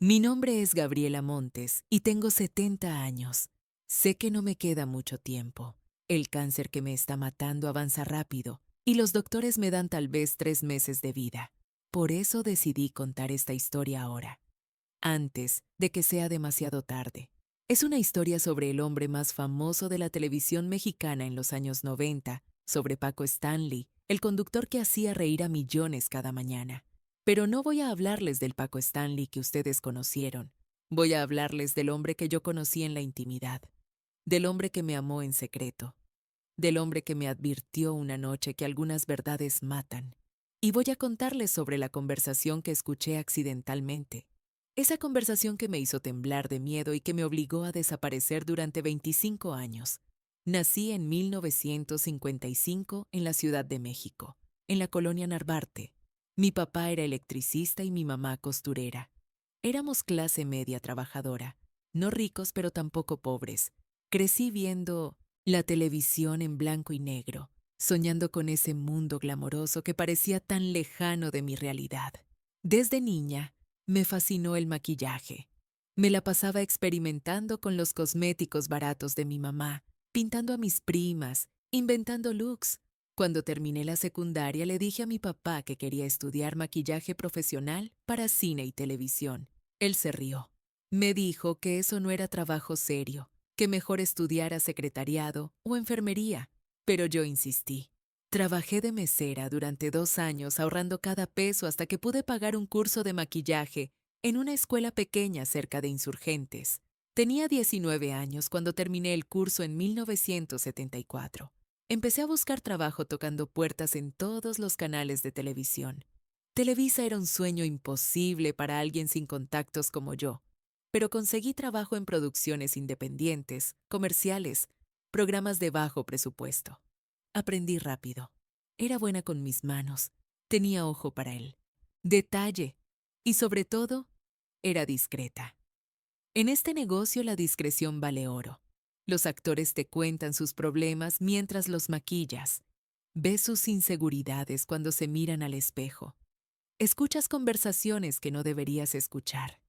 Mi nombre es Gabriela Montes y tengo 70 años. Sé que no me queda mucho tiempo. El cáncer que me está matando avanza rápido y los doctores me dan tal vez 3 meses de vida. Por eso decidí contar esta historia ahora, antes de que sea demasiado tarde. Es una historia sobre el hombre más famoso de la televisión mexicana en los años 90, sobre Paco Stanley, el conductor que hacía reír a millones cada mañana. Pero no voy a hablarles del Paco Stanley que ustedes conocieron. Voy a hablarles del hombre que yo conocí en la intimidad, del hombre que me amó en secreto, del hombre que me advirtió una noche que algunas verdades matan. Y voy a contarles sobre la conversación que escuché accidentalmente. Esa conversación que me hizo temblar de miedo y que me obligó a desaparecer durante 25 años. Nací en 1955 en la Ciudad de México, en la colonia Narvarte. Mi papá era electricista y mi mamá costurera. Éramos clase media trabajadora, no ricos pero tampoco pobres. Crecí viendo la televisión en blanco y negro, soñando con ese mundo glamoroso que parecía tan lejano de mi realidad. Desde niña, me fascinó el maquillaje. Me la pasaba experimentando con los cosméticos baratos de mi mamá, pintando a mis primas, inventando looks. Cuando terminé la secundaria le dije a mi papá que quería estudiar maquillaje profesional para cine y televisión. Él se rió. Me dijo que eso no era trabajo serio, que mejor estudiara secretariado o enfermería, pero yo insistí. Trabajé de mesera durante 2 años ahorrando cada peso hasta que pude pagar un curso de maquillaje en una escuela pequeña cerca de Insurgentes. Tenía 19 años cuando terminé el curso en 1974. Empecé a buscar trabajo tocando puertas en todos los canales de televisión. Televisa era un sueño imposible para alguien sin contactos como yo, pero conseguí trabajo en producciones independientes, comerciales, programas de bajo presupuesto. Aprendí rápido. Era buena con mis manos, tenía ojo para él, detalle y sobre todo, era discreta. En este negocio la discreción vale oro. Los actores te cuentan sus problemas mientras los maquillas. Ves sus inseguridades cuando se miran al espejo. Escuchas conversaciones que no deberías escuchar.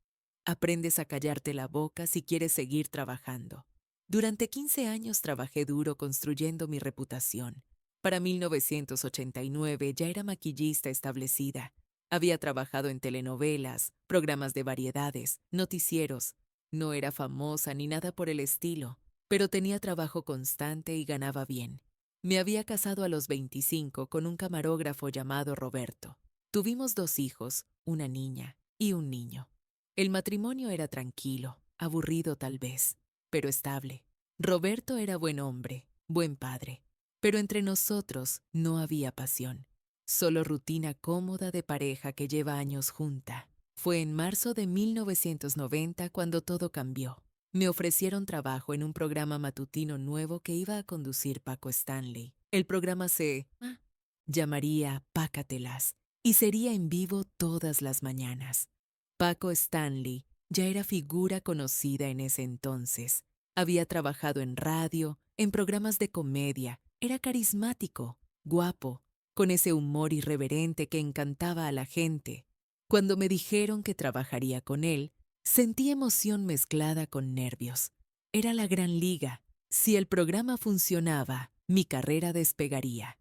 Aprendes a callarte la boca si quieres seguir trabajando. Durante 15 años trabajé duro construyendo mi reputación. Para 1989 ya era maquillista establecida. Había trabajado en telenovelas, programas de variedades, noticieros. No era famosa ni nada por el estilo, pero tenía trabajo constante y ganaba bien. Me había casado a los 25 con un camarógrafo llamado Roberto. Tuvimos 2 hijos, una niña y un niño. El matrimonio era tranquilo, aburrido tal vez, pero estable. Roberto era buen hombre, buen padre, pero entre nosotros no había pasión, solo rutina cómoda de pareja que lleva años junta. Fue en marzo de 1990 cuando todo cambió. Me ofrecieron trabajo en un programa matutino nuevo que iba a conducir Paco Stanley. El programa se llamaría Pácatelas y sería en vivo todas las mañanas. Paco Stanley ya era figura conocida en ese entonces. Había trabajado en radio, en programas de comedia. Era carismático, guapo, con ese humor irreverente que encantaba a la gente. Cuando me dijeron que trabajaría con él, sentí emoción mezclada con nervios. Era la gran liga. Si el programa funcionaba, mi carrera despegaría.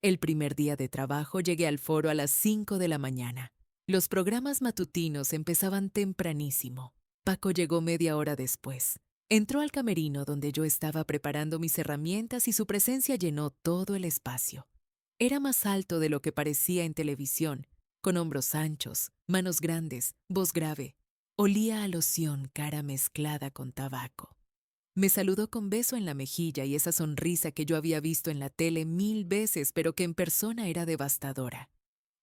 El primer día de trabajo llegué al foro a las 5 de la mañana. Los programas matutinos empezaban tempranísimo. Paco llegó media hora después. Entró al camerino donde yo estaba preparando mis herramientas y su presencia llenó todo el espacio. Era más alto de lo que parecía en televisión, con hombros anchos, manos grandes, voz grave. Olía a loción, cara mezclada con tabaco. Me saludó con beso en la mejilla y esa sonrisa que yo había visto en la tele 1000 veces, pero que en persona era devastadora.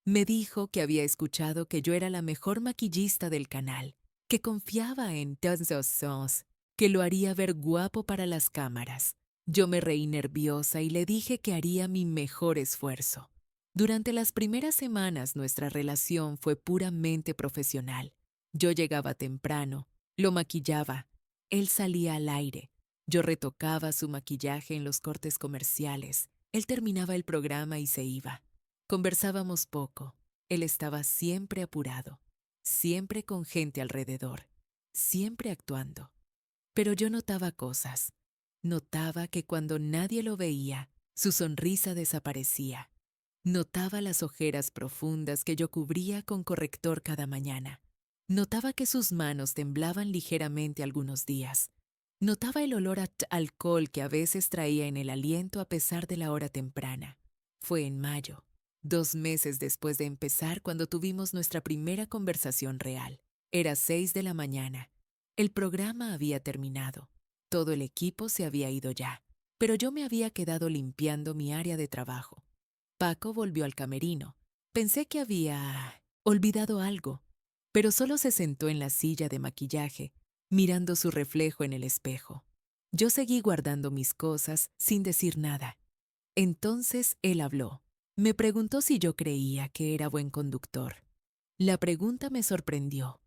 Me dijo que había escuchado que yo era la mejor maquillista del canal, que confiaba en todos, que lo haría ver guapo para las cámaras. Yo me reí nerviosa y le dije que haría mi mejor esfuerzo. Durante las primeras semanas nuestra relación fue puramente profesional. Yo llegaba temprano, lo maquillaba, él salía al aire, yo retocaba su maquillaje en los cortes comerciales, él terminaba el programa y se iba. Conversábamos poco. Él estaba siempre apurado. siempre con gente alrededor, siempre actuando. Pero yo notaba cosas. Notaba que cuando nadie lo veía, su sonrisa desaparecía. Notaba las ojeras profundas que yo cubría con corrector cada mañana. Notaba que sus manos temblaban ligeramente algunos días. Notaba el olor a alcohol que a veces traía en el aliento a pesar de la hora temprana. Fue en mayo, 2 meses después de empezar, cuando tuvimos nuestra primera conversación real. Era 6 de la mañana. El programa había terminado. Todo el equipo se había ido ya, pero yo me había quedado limpiando mi área de trabajo. Paco volvió al camerino. Pensé que había olvidado algo, pero solo se sentó en la silla de maquillaje, mirando su reflejo en el espejo. Yo seguí guardando mis cosas sin decir nada. Entonces él habló. Me preguntó si yo creía que era buen conductor. La pregunta me sorprendió.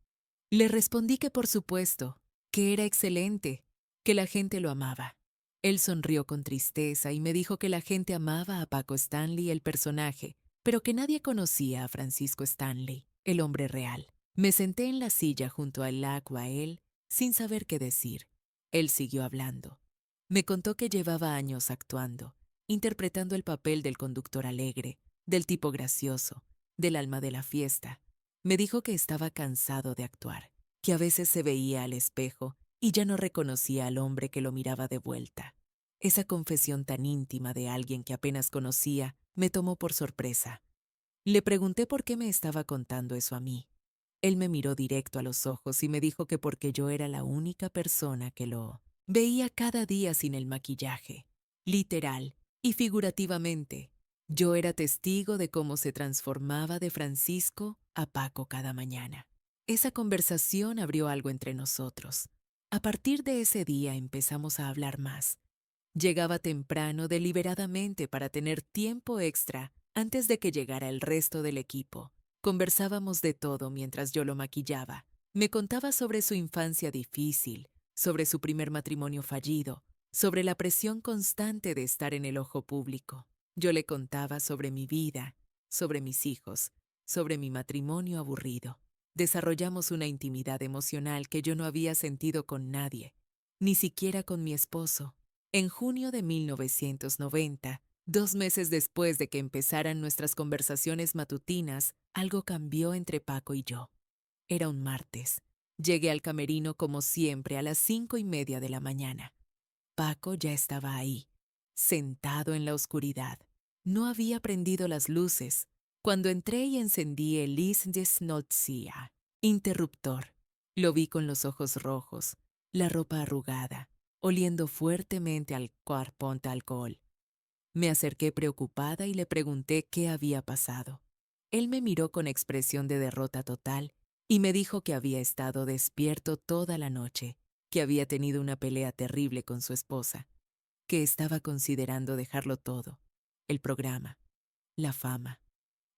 Le respondí que por supuesto, que era excelente, que la gente lo amaba. Él sonrió con tristeza y me dijo que la gente amaba a Paco Stanley, el personaje, pero que nadie conocía a Francisco Stanley, el hombre real. Me senté en la silla junto al lago a él, sin saber qué decir. Él siguió hablando. Me contó que llevaba años actuando, interpretando el papel del conductor alegre, del tipo gracioso, del alma de la fiesta. Me dijo que estaba cansado de actuar, que a veces se veía al espejo y ya no reconocía al hombre que lo miraba de vuelta. Esa confesión tan íntima de alguien que apenas conocía me tomó por sorpresa. Le pregunté por qué me estaba contando eso a mí. Él me miró directo a los ojos y me dijo que porque yo era la única persona que lo veía cada día sin el maquillaje, literal y figurativamente. Yo era testigo de cómo se transformaba de Francisco a Paco cada mañana. Esa conversación abrió algo entre nosotros. A partir de ese día empezamos a hablar más. Llegaba temprano deliberadamente para tener tiempo extra antes de que llegara el resto del equipo. Conversábamos de todo mientras yo lo maquillaba. Me contaba sobre su infancia difícil, sobre su primer matrimonio fallido, sobre la presión constante de estar en el ojo público. Yo le contaba sobre mi vida, sobre mis hijos, sobre mi matrimonio aburrido. Desarrollamos una intimidad emocional que yo no había sentido con nadie, ni siquiera con mi esposo. En junio de 1990, 2 meses después de que empezaran nuestras conversaciones matutinas, algo cambió entre Paco y yo. Era un martes. Llegué al camerino como siempre a las 5:30 de la mañana. Paco ya estaba ahí, sentado en la oscuridad. No había prendido las luces. Cuando entré y encendí el Lichtschalter, interruptor, lo vi con los ojos rojos, la ropa arrugada, oliendo fuertemente al cuarponta alcohol. Me acerqué preocupada y le pregunté qué había pasado. Él me miró con expresión de derrota total y me dijo que había estado despierto toda la noche, que había tenido una pelea terrible con su esposa, que estaba considerando dejarlo todo, el programa, la fama,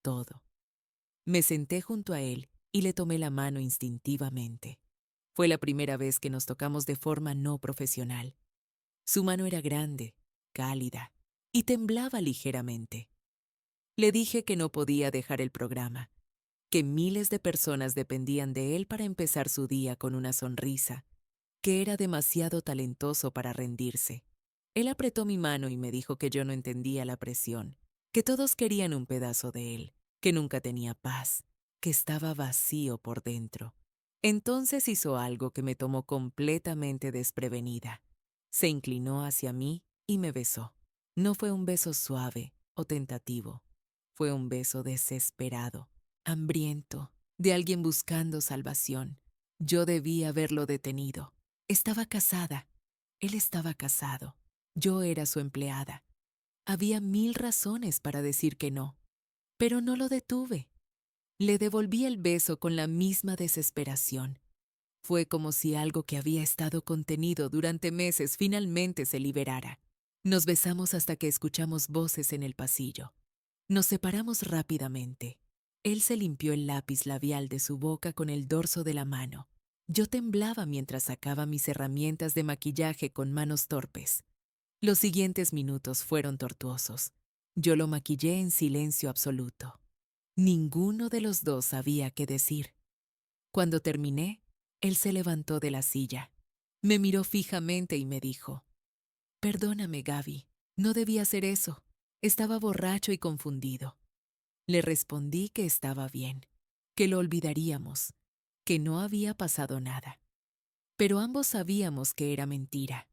todo. Me senté junto a él y le tomé la mano instintivamente. Fue la primera vez que nos tocamos de forma no profesional. Su mano era grande, cálida, y temblaba ligeramente. Le dije que no podía dejar el programa, que miles de personas dependían de él para empezar su día con una sonrisa, que era demasiado talentoso para rendirse. Él apretó mi mano y me dijo que yo no entendía la presión, que todos querían un pedazo de él, que nunca tenía paz, que estaba vacío por dentro. Entonces hizo algo que me tomó completamente desprevenida. Se inclinó hacia mí y me besó. No fue un beso suave o tentativo. Fue un beso desesperado, hambriento, de alguien buscando salvación. Yo debí haberlo detenido. Estaba casada. Él estaba casado. Yo era su empleada. Había 1000 razones para decir que no, pero no lo detuve. Le devolví el beso con la misma desesperación. Fue como si algo que había estado contenido durante meses finalmente se liberara. Nos besamos hasta que escuchamos voces en el pasillo. Nos separamos rápidamente. Él se limpió el lápiz labial de su boca con el dorso de la mano. Yo temblaba mientras sacaba mis herramientas de maquillaje con manos torpes. Los siguientes minutos fueron tortuosos. Yo lo maquillé en silencio absoluto. Ninguno de los dos sabía qué decir. Cuando terminé, él se levantó de la silla. Me miró fijamente y me dijo: «Perdóname, Gaby, no debía hacer eso. Estaba borracho y confundido». Le respondí que estaba bien, que lo olvidaríamos, que no había pasado nada. Pero ambos sabíamos que era mentira.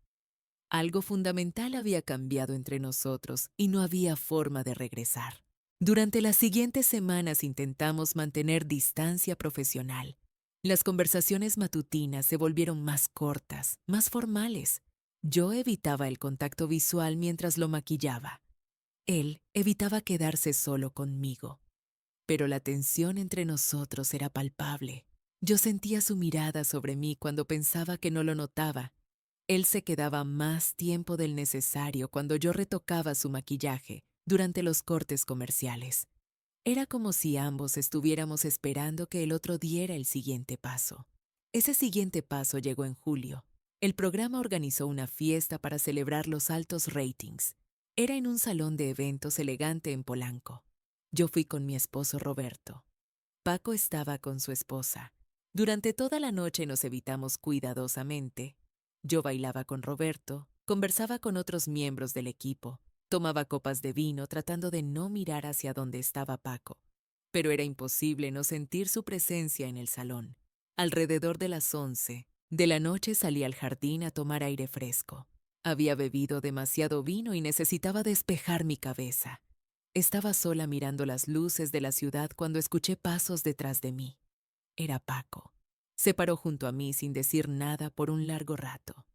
Algo fundamental había cambiado entre nosotros y no había forma de regresar. Durante las siguientes semanas intentamos mantener distancia profesional. Las conversaciones matutinas se volvieron más cortas, más formales. Yo evitaba el contacto visual mientras lo maquillaba. Él evitaba quedarse solo conmigo. Pero la tensión entre nosotros era palpable. Yo sentía su mirada sobre mí cuando pensaba que no lo notaba. Él se quedaba más tiempo del necesario cuando yo retocaba su maquillaje durante los cortes comerciales. Era como si ambos estuviéramos esperando que el otro diera el siguiente paso. Ese siguiente paso llegó en julio. El programa organizó una fiesta para celebrar los altos ratings. Era en un salón de eventos elegante en Polanco. Yo fui con mi esposo Roberto. Paco estaba con su esposa. Durante toda la noche nos evitamos cuidadosamente. Yo bailaba con Roberto, conversaba con otros miembros del equipo, tomaba copas de vino tratando de no mirar hacia donde estaba Paco. Pero era imposible no sentir su presencia en el salón. Alrededor de las 11 de la noche salí al jardín a tomar aire fresco. Había bebido demasiado vino y necesitaba despejar mi cabeza. Estaba sola mirando las luces de la ciudad cuando escuché pasos detrás de mí. Era Paco. Se paró junto a mí sin decir nada por un largo rato.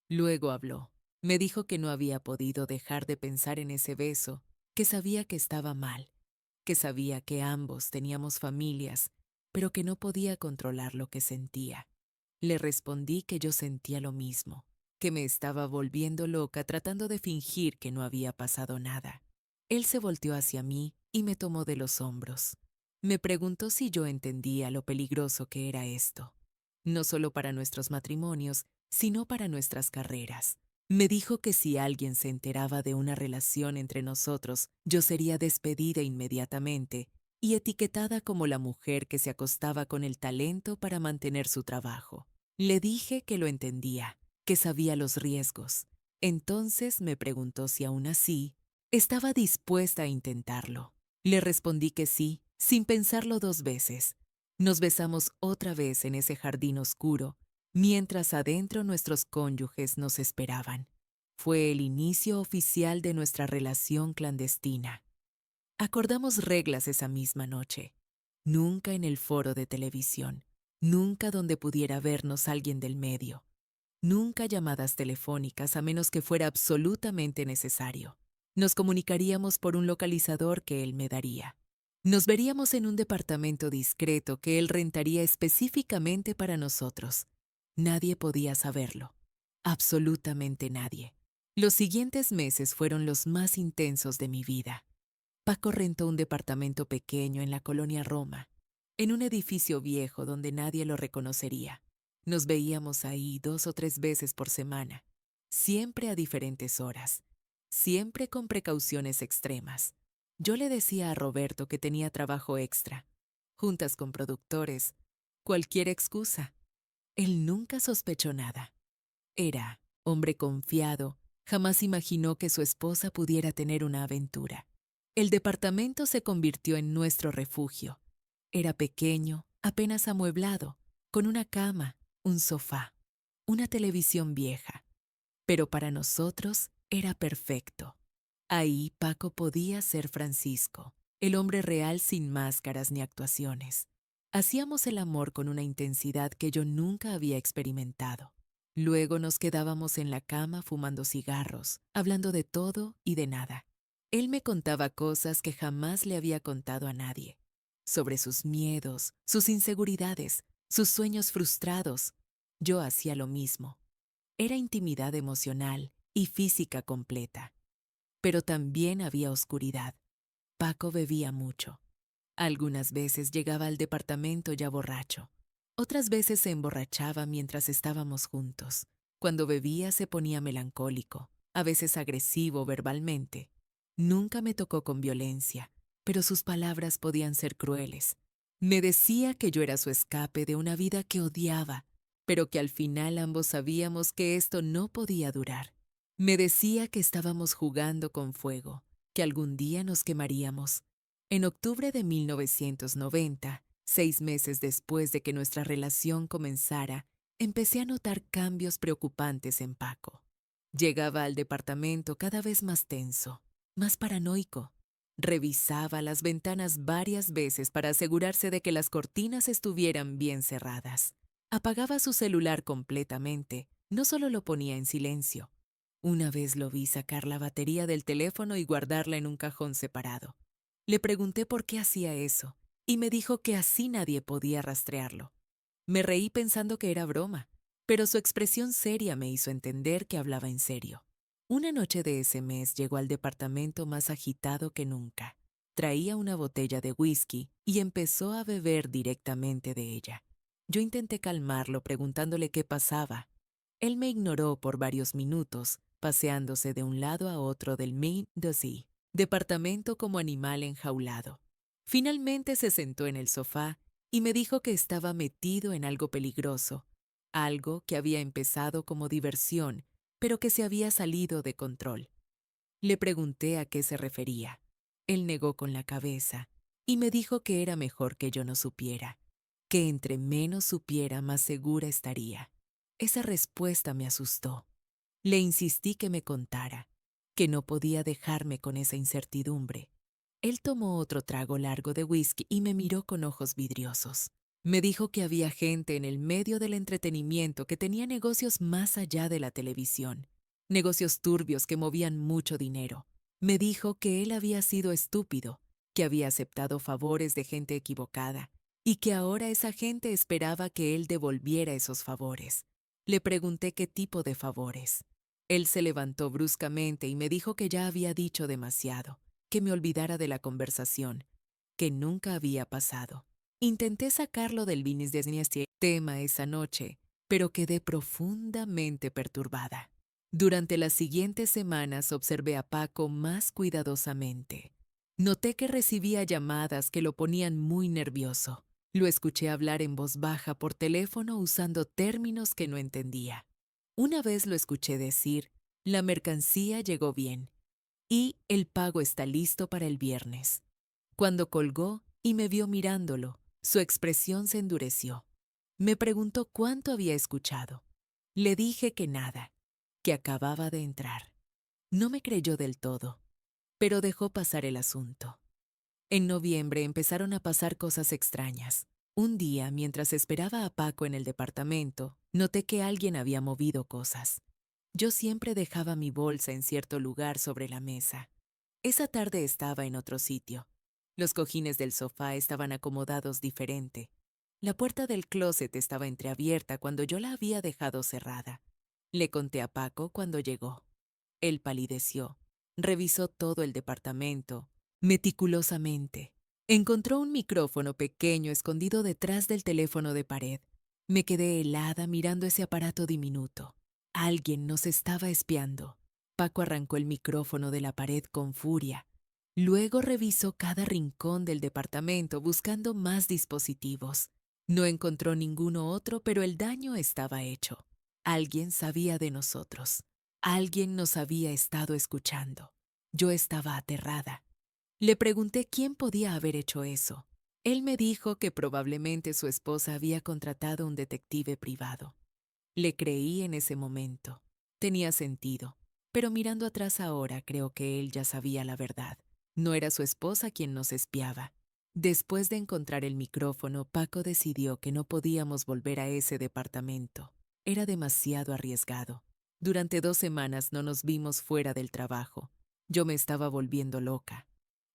Luego habló. Me dijo que no había podido dejar de pensar en ese beso, que sabía que estaba mal, que sabía que ambos teníamos familias, pero que no podía controlar lo que sentía. Le respondí que yo sentía lo mismo, que me estaba volviendo loca tratando de fingir que no había pasado nada. Él se volteó hacia mí y me tomó de los hombros. Me preguntó si yo entendía lo peligroso que era esto, no solo para nuestros matrimonios, sino para nuestras carreras. Me dijo que si alguien se enteraba de una relación entre nosotros, yo sería despedida inmediatamente y etiquetada como la mujer que se acostaba con el talento para mantener su trabajo. Le dije que lo entendía, que sabía los riesgos. Entonces me preguntó si aún así estaba dispuesta a intentarlo. Le respondí que sí, sin pensarlo 2 veces. Nos besamos otra vez en ese jardín oscuro, mientras adentro nuestros cónyuges nos esperaban. Fue el inicio oficial de nuestra relación clandestina. Acordamos reglas esa misma noche. Nunca en el foro de televisión, nunca donde pudiera vernos alguien del medio, nunca llamadas telefónicas a menos que fuera absolutamente necesario. Nos comunicaríamos por un localizador que él me daría. Nos veríamos en un departamento discreto que él rentaría específicamente para nosotros. Nadie podía saberlo. Absolutamente nadie. Los siguientes meses fueron los más intensos de mi vida. Paco rentó un departamento pequeño en la colonia Roma, en un edificio viejo donde nadie lo reconocería. Nos veíamos ahí 2 o 3 veces por semana, siempre a diferentes horas, siempre con precauciones extremas. Yo le decía a Roberto que tenía trabajo extra, juntas con productores, cualquier excusa. Él nunca sospechó nada. Era hombre confiado, jamás imaginó que su esposa pudiera tener una aventura. El departamento se convirtió en nuestro refugio. Era pequeño, apenas amueblado, con una cama, un sofá, una televisión vieja. Pero para nosotros era perfecto. Ahí Paco podía ser Francisco, el hombre real sin máscaras ni actuaciones. Hacíamos el amor con una intensidad que yo nunca había experimentado. Luego nos quedábamos en la cama fumando cigarros, hablando de todo y de nada. Él me contaba cosas que jamás le había contado a nadie, sobre sus miedos, sus inseguridades, sus sueños frustrados. Yo hacía lo mismo. Era intimidad emocional y física completa. Pero también había oscuridad. Paco bebía mucho. Algunas veces llegaba al departamento ya borracho. Otras veces se emborrachaba mientras estábamos juntos. Cuando bebía se ponía melancólico, a veces agresivo verbalmente. Nunca me tocó con violencia, pero sus palabras podían ser crueles. Me decía que yo era su escape de una vida que odiaba, pero que al final ambos sabíamos que esto no podía durar. Me decía que estábamos jugando con fuego, que algún día nos quemaríamos. En octubre de 1990, 6 meses después de que nuestra relación comenzara, empecé a notar cambios preocupantes en Paco. Llegaba al departamento cada vez más tenso, más paranoico. Revisaba las ventanas varias veces para asegurarse de que las cortinas estuvieran bien cerradas. Apagaba su celular completamente, no solo lo ponía en silencio. Una vez lo vi sacar la batería del teléfono y guardarla en un cajón separado. Le pregunté por qué hacía eso, y me dijo que así nadie podía rastrearlo. Me reí pensando que era broma, pero su expresión seria me hizo entender que hablaba en serio. Una noche de ese mes llegó al departamento más agitado que nunca. Traía una botella de whisky y empezó a beber directamente de ella. Yo intenté calmarlo preguntándole qué pasaba. Él me ignoró por varios minutos, paseándose de un lado a otro del Main Dozy, departamento como animal enjaulado. Finalmente se sentó en el sofá y me dijo que estaba metido en algo peligroso, algo que había empezado como diversión, pero que se había salido de control. Le pregunté a qué se refería. Él negó con la cabeza y me dijo que era mejor que yo no supiera, que entre menos supiera más segura estaría. Esa respuesta me asustó. Le insistí que me contara, que no podía dejarme con esa incertidumbre. Él tomó otro trago largo de whisky y me miró con ojos vidriosos. Me dijo que había gente en el medio del entretenimiento que tenía negocios más allá de la televisión, negocios turbios que movían mucho dinero. Me dijo que él había sido estúpido, que había aceptado favores de gente equivocada y que ahora esa gente esperaba que él devolviera esos favores. Le pregunté qué tipo de favores. Él se levantó bruscamente y me dijo que ya había dicho demasiado, que me olvidara de la conversación, que nunca había pasado. Intenté sacarlo del business de este tema esa noche, pero quedé profundamente perturbada. Durante las siguientes semanas observé a Paco más cuidadosamente. Noté que recibía llamadas que lo ponían muy nervioso. Lo escuché hablar en voz baja por teléfono usando términos que no entendía. Una vez lo escuché decir, la mercancía llegó bien y el pago está listo para el viernes. Cuando colgó y me vio mirándolo, su expresión se endureció. Me preguntó cuánto había escuchado. Le dije que nada, que acababa de entrar. No me creyó del todo, pero dejó pasar el asunto. En noviembre empezaron a pasar cosas extrañas. Un día, mientras esperaba a Paco en el departamento, noté que alguien había movido cosas. Yo siempre dejaba mi bolsa en cierto lugar sobre la mesa. Esa tarde estaba en otro sitio. Los cojines del sofá estaban acomodados diferente. La puerta del closet estaba entreabierta cuando yo la había dejado cerrada. Le conté a Paco cuando llegó. Él palideció. Revisó todo el departamento, meticulosamente. Encontró un micrófono pequeño escondido detrás del teléfono de pared. Me quedé helada mirando ese aparato diminuto. Alguien nos estaba espiando. Paco arrancó el micrófono de la pared con furia. Luego revisó cada rincón del departamento buscando más dispositivos. No encontró ninguno otro, pero el daño estaba hecho. Alguien sabía de nosotros. Alguien nos había estado escuchando. Yo estaba aterrada. Le pregunté quién podía haber hecho eso. Él me dijo que probablemente su esposa había contratado un detective privado. Le creí en ese momento. Tenía sentido, pero mirando atrás ahora creo que él ya sabía la verdad. No era su esposa quien nos espiaba. Después de encontrar el micrófono, Paco decidió que no podíamos volver a ese departamento. Era demasiado arriesgado. Durante 2 semanas no nos vimos fuera del trabajo. Yo me estaba volviendo loca.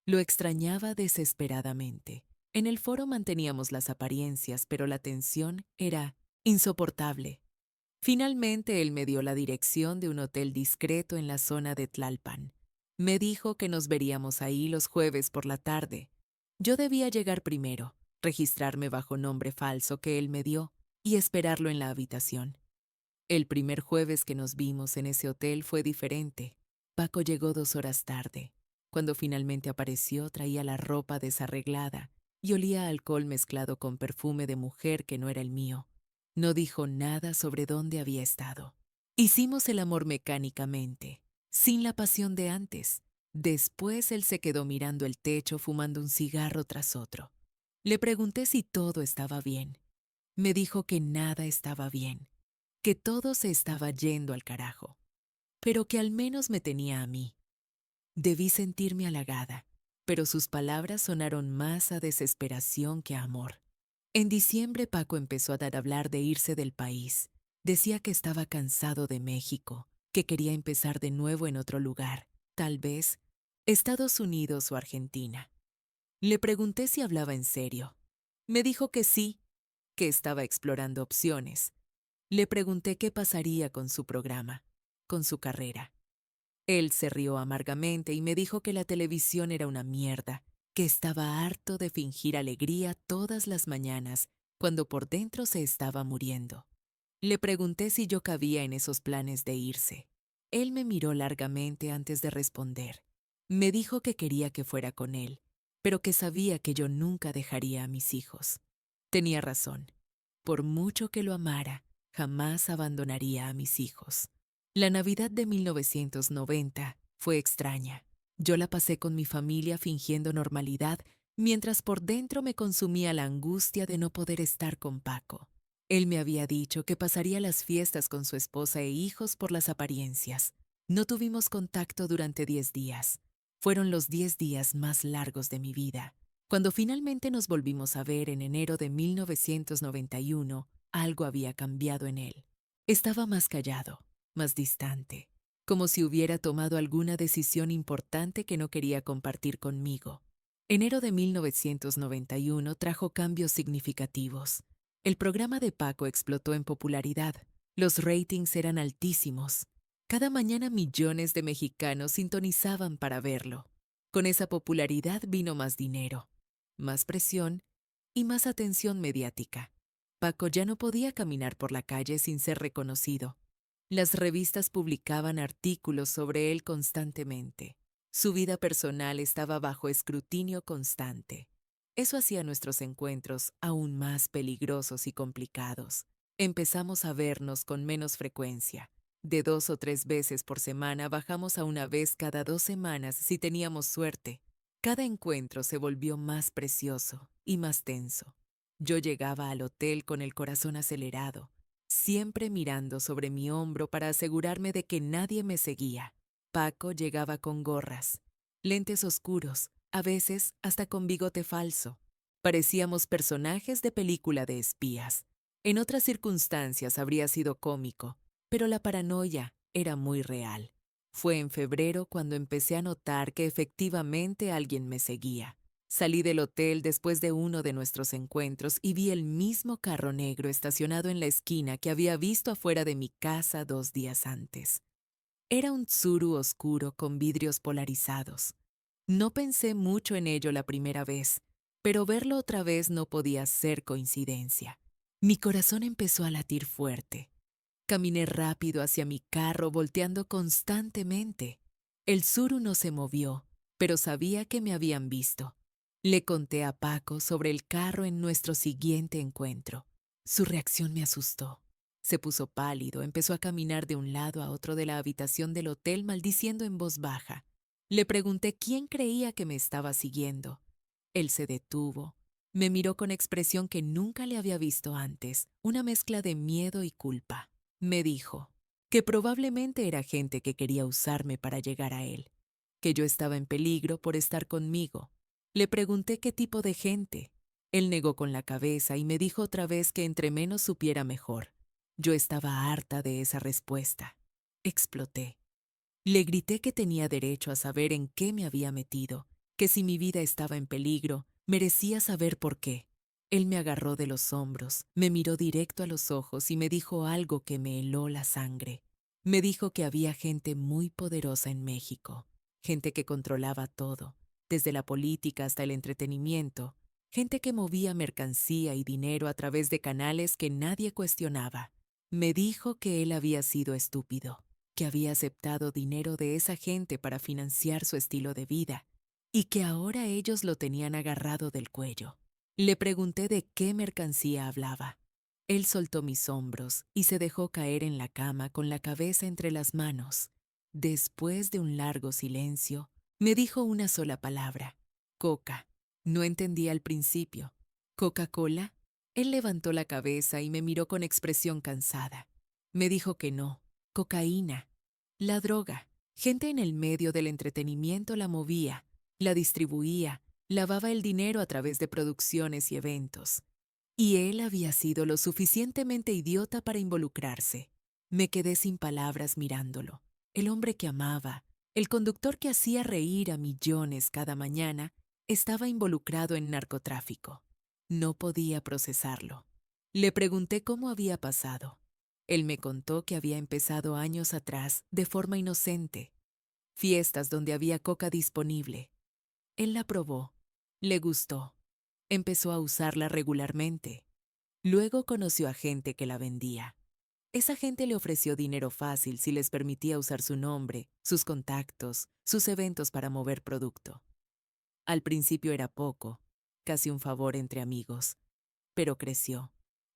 Lo extrañaba desesperadamente. En el foro manteníamos las apariencias, pero la tensión era insoportable. Finalmente él me dio la dirección de un hotel discreto en la zona de Tlalpan. Me dijo que nos veríamos ahí los jueves por la tarde. Yo debía llegar primero, registrarme bajo nombre falso que él me dio y esperarlo en la habitación. El primer jueves que nos vimos en ese hotel fue diferente. Paco llegó 2 horas tarde. Cuando finalmente apareció traía la ropa desarreglada y olía a alcohol mezclado con perfume de mujer que no era el mío. No dijo nada sobre dónde había estado. Hicimos el amor mecánicamente, sin la pasión de antes. Después él se quedó mirando el techo fumando un cigarro tras otro. Le pregunté si todo estaba bien. Me dijo que nada estaba bien, que todo se estaba yendo al carajo, pero que al menos me tenía a mí. Debí sentirme halagada, pero sus palabras sonaron más a desesperación que a amor. En diciembre Paco empezó a dar hablar de irse del país. Decía que estaba cansado de México, que quería empezar de nuevo en otro lugar, tal vez Estados Unidos o Argentina. Le pregunté si hablaba en serio. Me dijo que sí, que estaba explorando opciones. Le pregunté qué pasaría con su programa, con su carrera. Él se rió amargamente y me dijo que la televisión era una mierda, que estaba harto de fingir alegría todas las mañanas cuando por dentro se estaba muriendo. Le pregunté si yo cabía en esos planes de irse. Él me miró largamente antes de responder. Me dijo que quería que fuera con él, pero que sabía que yo nunca dejaría a mis hijos. Tenía razón. Por mucho que lo amara, jamás abandonaría a mis hijos. La Navidad de 1990 fue extraña. Yo la pasé con mi familia fingiendo normalidad, mientras por dentro me consumía la angustia de no poder estar con Paco. Él me había dicho que pasaría las fiestas con su esposa e hijos por las apariencias. No tuvimos contacto durante 10 días. Fueron los 10 días más largos de mi vida. Cuando finalmente nos volvimos a ver en enero de 1991, algo había cambiado en él. Estaba más callado, más distante, como si hubiera tomado alguna decisión importante que no quería compartir conmigo. Enero de 1991 trajo cambios significativos. El programa de Paco explotó en popularidad. Los ratings eran altísimos. Cada mañana millones de mexicanos sintonizaban para verlo. Con esa popularidad vino más dinero, más presión y más atención mediática. Paco ya no podía caminar por la calle sin ser reconocido. Las revistas publicaban artículos sobre él constantemente. Su vida personal estaba bajo escrutinio constante. Eso hacía nuestros encuentros aún más peligrosos y complicados. Empezamos a vernos con menos frecuencia. De 2 o 3 veces por semana bajamos a una vez cada 2 semanas si teníamos suerte. Cada encuentro se volvió más precioso y más tenso. Yo llegaba al hotel con el corazón acelerado, siempre mirando sobre mi hombro para asegurarme de que nadie me seguía. Paco llegaba con gorras, lentes oscuros, a veces hasta con bigote falso. Parecíamos personajes de película de espías. En otras circunstancias habría sido cómico, pero la paranoia era muy real. Fue en febrero cuando empecé a notar que efectivamente alguien me seguía. Salí del hotel después de uno de nuestros encuentros y vi el mismo carro negro estacionado en la esquina que había visto afuera de mi casa 2 días antes. Era un Tsuru oscuro con vidrios polarizados. No pensé mucho en ello la primera vez, pero verlo otra vez no podía ser coincidencia. Mi corazón empezó a latir fuerte. Caminé rápido hacia mi carro, volteando constantemente. El Tsuru no se movió, pero sabía que me habían visto. Le conté a Paco sobre el carro en nuestro siguiente encuentro. Su reacción me asustó. Se puso pálido, empezó a caminar de un lado a otro de la habitación del hotel maldiciendo en voz baja. Le pregunté quién creía que me estaba siguiendo. Él se detuvo. Me miró con expresión que nunca le había visto antes, una mezcla de miedo y culpa. Me dijo que probablemente era gente que quería usarme para llegar a él, que yo estaba en peligro por estar conmigo. Le pregunté qué tipo de gente. Él negó con la cabeza y me dijo otra vez que entre menos supiera mejor. Yo estaba harta de esa respuesta. Exploté. Le grité que tenía derecho a saber en qué me había metido, que si mi vida estaba en peligro, merecía saber por qué. Él me agarró de los hombros, me miró directo a los ojos y me dijo algo que me heló la sangre. Me dijo que había gente muy poderosa en México, gente que controlaba todo, desde la política hasta el entretenimiento, gente que movía mercancía y dinero a través de canales que nadie cuestionaba. Me dijo que él había sido estúpido, que había aceptado dinero de esa gente para financiar su estilo de vida y que ahora ellos lo tenían agarrado del cuello. Le pregunté de qué mercancía hablaba. Él soltó mis hombros y se dejó caer en la cama con la cabeza entre las manos. Después de un largo silencio, me dijo una sola palabra: Coca. No entendí al principio. ¿Coca-Cola? Él levantó la cabeza y me miró con expresión cansada. Me dijo que no. Cocaína. La droga. Gente en el medio del entretenimiento la movía, la distribuía, lavaba el dinero a través de producciones y eventos. Y él había sido lo suficientemente idiota para involucrarse. Me quedé sin palabras mirándolo. El hombre que amaba, el conductor que hacía reír a millones cada mañana, estaba involucrado en narcotráfico. No podía procesarlo. Le pregunté cómo había pasado. Él me contó que había empezado años atrás, de forma inocente. Fiestas donde había coca disponible. Él la probó. Le gustó. Empezó a usarla regularmente. Luego conoció a gente que la vendía. Esa gente le ofreció dinero fácil si les permitía usar su nombre, sus contactos, sus eventos para mover producto. Al principio era poco, casi un favor entre amigos, pero creció,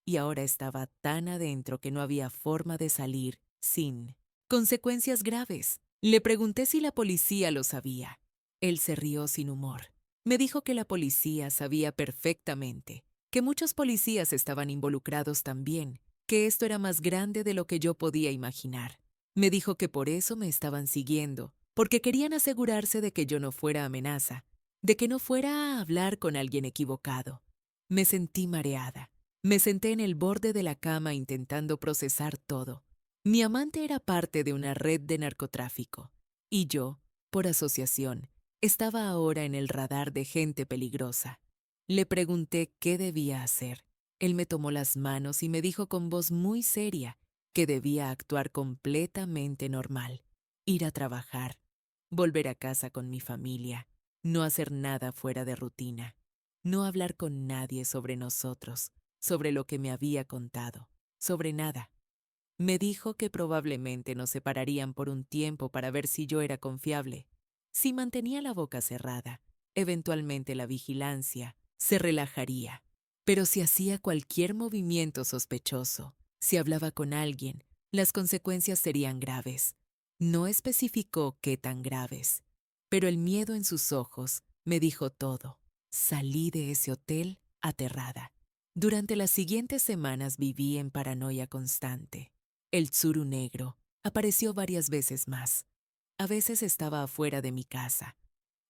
y ahora estaba tan adentro que no había forma de salir sin consecuencias graves. Le pregunté si la policía lo sabía. Él se rió sin humor. Me dijo que la policía sabía perfectamente, que muchos policías estaban involucrados también, que esto era más grande de lo que yo podía imaginar. Me dijo que por eso me estaban siguiendo, porque querían asegurarse de que yo no fuera amenaza, de que no fuera a hablar con alguien equivocado. Me sentí mareada. Me senté en el borde de la cama intentando procesar todo. Mi amante era parte de una red de narcotráfico, y yo, por asociación, estaba ahora en el radar de gente peligrosa. Le pregunté qué debía hacer. Él me tomó las manos y me dijo con voz muy seria que debía actuar completamente normal, ir a trabajar, volver a casa con mi familia, no hacer nada fuera de rutina, no hablar con nadie sobre nosotros, sobre lo que me había contado, sobre nada. Me dijo que probablemente nos separarían por un tiempo para ver si yo era confiable. Si mantenía la boca cerrada, eventualmente la vigilancia se relajaría. Pero si hacía cualquier movimiento sospechoso, si hablaba con alguien, las consecuencias serían graves. No especificó qué tan graves, pero el miedo en sus ojos me dijo todo. Salí de ese hotel aterrada. Durante las siguientes semanas viví en paranoia constante. El tsuru negro apareció varias veces más. A veces estaba afuera de mi casa.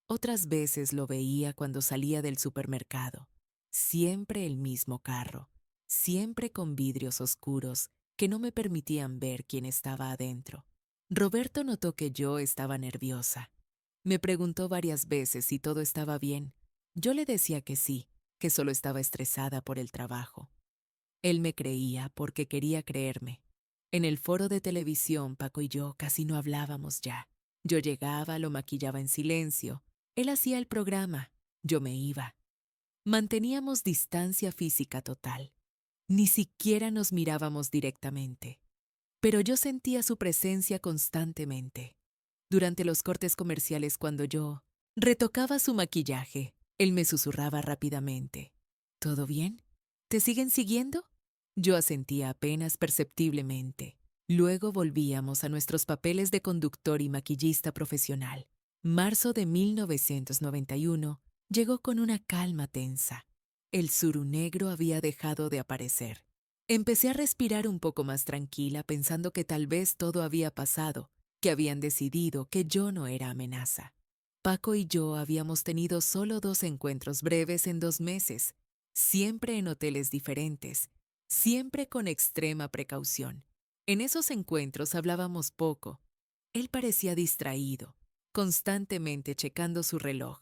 Otras veces lo veía cuando salía del supermercado. Siempre el mismo carro, siempre con vidrios oscuros que no me permitían ver quién estaba adentro. Roberto notó que yo estaba nerviosa. Me preguntó varias veces si todo estaba bien. Yo le decía que sí, que solo estaba estresada por el trabajo. Él me creía porque quería creerme. En el foro de televisión, Paco y yo casi no hablábamos ya. Yo llegaba, lo maquillaba en silencio. Él hacía el programa. Yo me iba. Manteníamos distancia física total. Ni siquiera nos mirábamos directamente. Pero yo sentía su presencia constantemente. Durante los cortes comerciales, cuando yo retocaba su maquillaje, él me susurraba rápidamente: ¿todo bien? ¿Te siguen siguiendo? Yo asentía apenas perceptiblemente. Luego volvíamos a nuestros papeles de conductor y maquillista profesional. Marzo de 1991 llegó con una calma tensa. El suru negro había dejado de aparecer. Empecé a respirar un poco más tranquila, pensando que tal vez todo había pasado, que habían decidido que yo no era amenaza. Paco y yo habíamos tenido solo 2 encuentros breves en 2 meses, siempre en hoteles diferentes, siempre con extrema precaución. En esos encuentros hablábamos poco. Él parecía distraído, constantemente checando su reloj,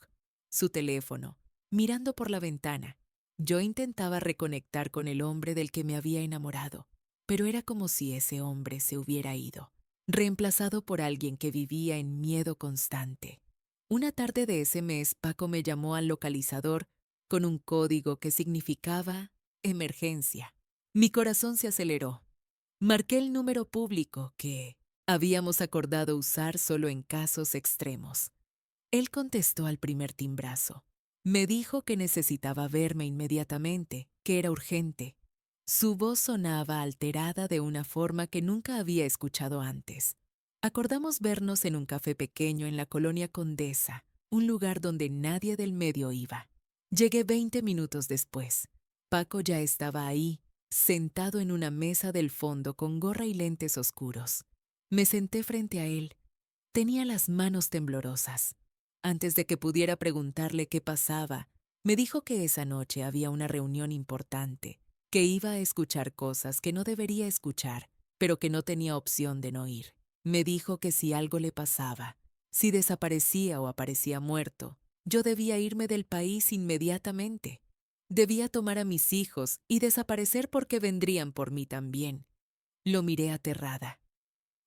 su teléfono, mirando por la ventana. Yo intentaba reconectar con el hombre del que me había enamorado, pero era como si ese hombre se hubiera ido, reemplazado por alguien que vivía en miedo constante. Una tarde de ese mes, Paco me llamó al localizador con un código que significaba emergencia. Mi corazón se aceleró. Marqué el número público que habíamos acordado usar solo en casos extremos. Él contestó al primer timbrazo. Me dijo que necesitaba verme inmediatamente, que era urgente. Su voz sonaba alterada de una forma que nunca había escuchado antes. Acordamos vernos en un café pequeño en la colonia Condesa, un lugar donde nadie del medio iba. Llegué 20 minutos después. Paco ya estaba ahí, sentado en una mesa del fondo con gorra y lentes oscuros. Me senté frente a él. Tenía las manos temblorosas. Antes de que pudiera preguntarle qué pasaba, me dijo que esa noche había una reunión importante, que iba a escuchar cosas que no debería escuchar, pero que no tenía opción de no ir. Me dijo que si algo le pasaba, si desaparecía o aparecía muerto, yo debía irme del país inmediatamente. Debía tomar a mis hijos y desaparecer porque vendrían por mí también. Lo miré aterrada.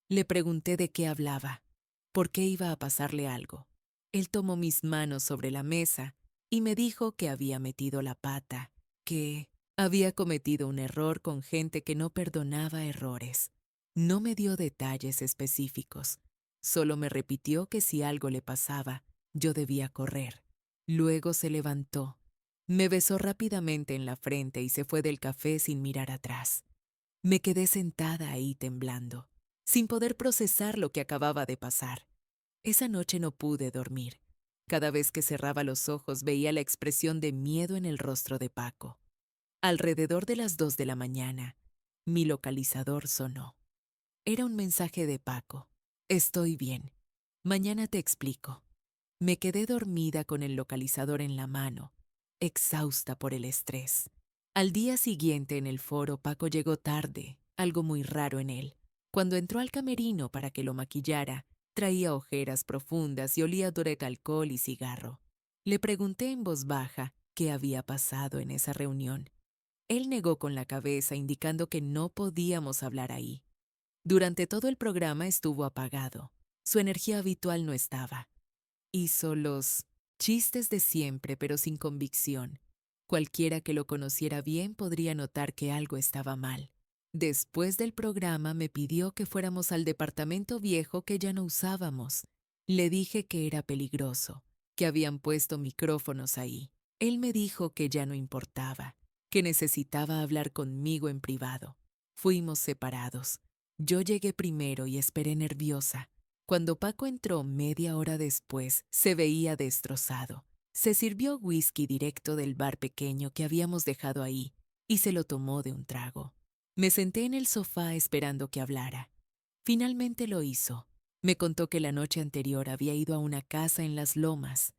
Le pregunté de qué hablaba, por qué iba a pasarle algo. Él tomó mis manos sobre la mesa y me dijo que había metido la pata, que había cometido un error con gente que no perdonaba errores. No me dio detalles específicos, solo me repitió que si algo le pasaba, yo debía correr. Luego se levantó, me besó rápidamente en la frente y se fue del café sin mirar atrás. Me quedé sentada ahí temblando, sin poder procesar lo que acababa de pasar. Esa noche no pude dormir. Cada vez que cerraba los ojos veía la expresión de miedo en el rostro de Paco. Alrededor de las 2 de la mañana, mi localizador sonó. Era un mensaje de Paco. Estoy bien. Mañana te explico. Me quedé dormida con el localizador en la mano, exhausta por el estrés. Al día siguiente en el foro, Paco llegó tarde, algo muy raro en él. Cuando entró al camerino para que lo maquillara, traía ojeras profundas y olía a Durec alcohol y cigarro. Le pregunté en voz baja qué había pasado en esa reunión. Él negó con la cabeza, indicando que no podíamos hablar ahí. Durante todo el programa estuvo apagado. Su energía habitual no estaba. Hizo los chistes de siempre, pero sin convicción. Cualquiera que lo conociera bien podría notar que algo estaba mal. Después del programa me pidió que fuéramos al departamento viejo que ya no usábamos. Le dije que era peligroso, que habían puesto micrófonos ahí. Él me dijo que ya no importaba, que necesitaba hablar conmigo en privado. Fuimos separados. Yo llegué primero y esperé nerviosa. Cuando Paco entró media hora después, se veía destrozado. Se sirvió whisky directo del bar pequeño que habíamos dejado ahí y se lo tomó de un trago. Me senté en el sofá esperando que hablara. Finalmente lo hizo. Me contó que la noche anterior había ido a una casa en Las Lomas.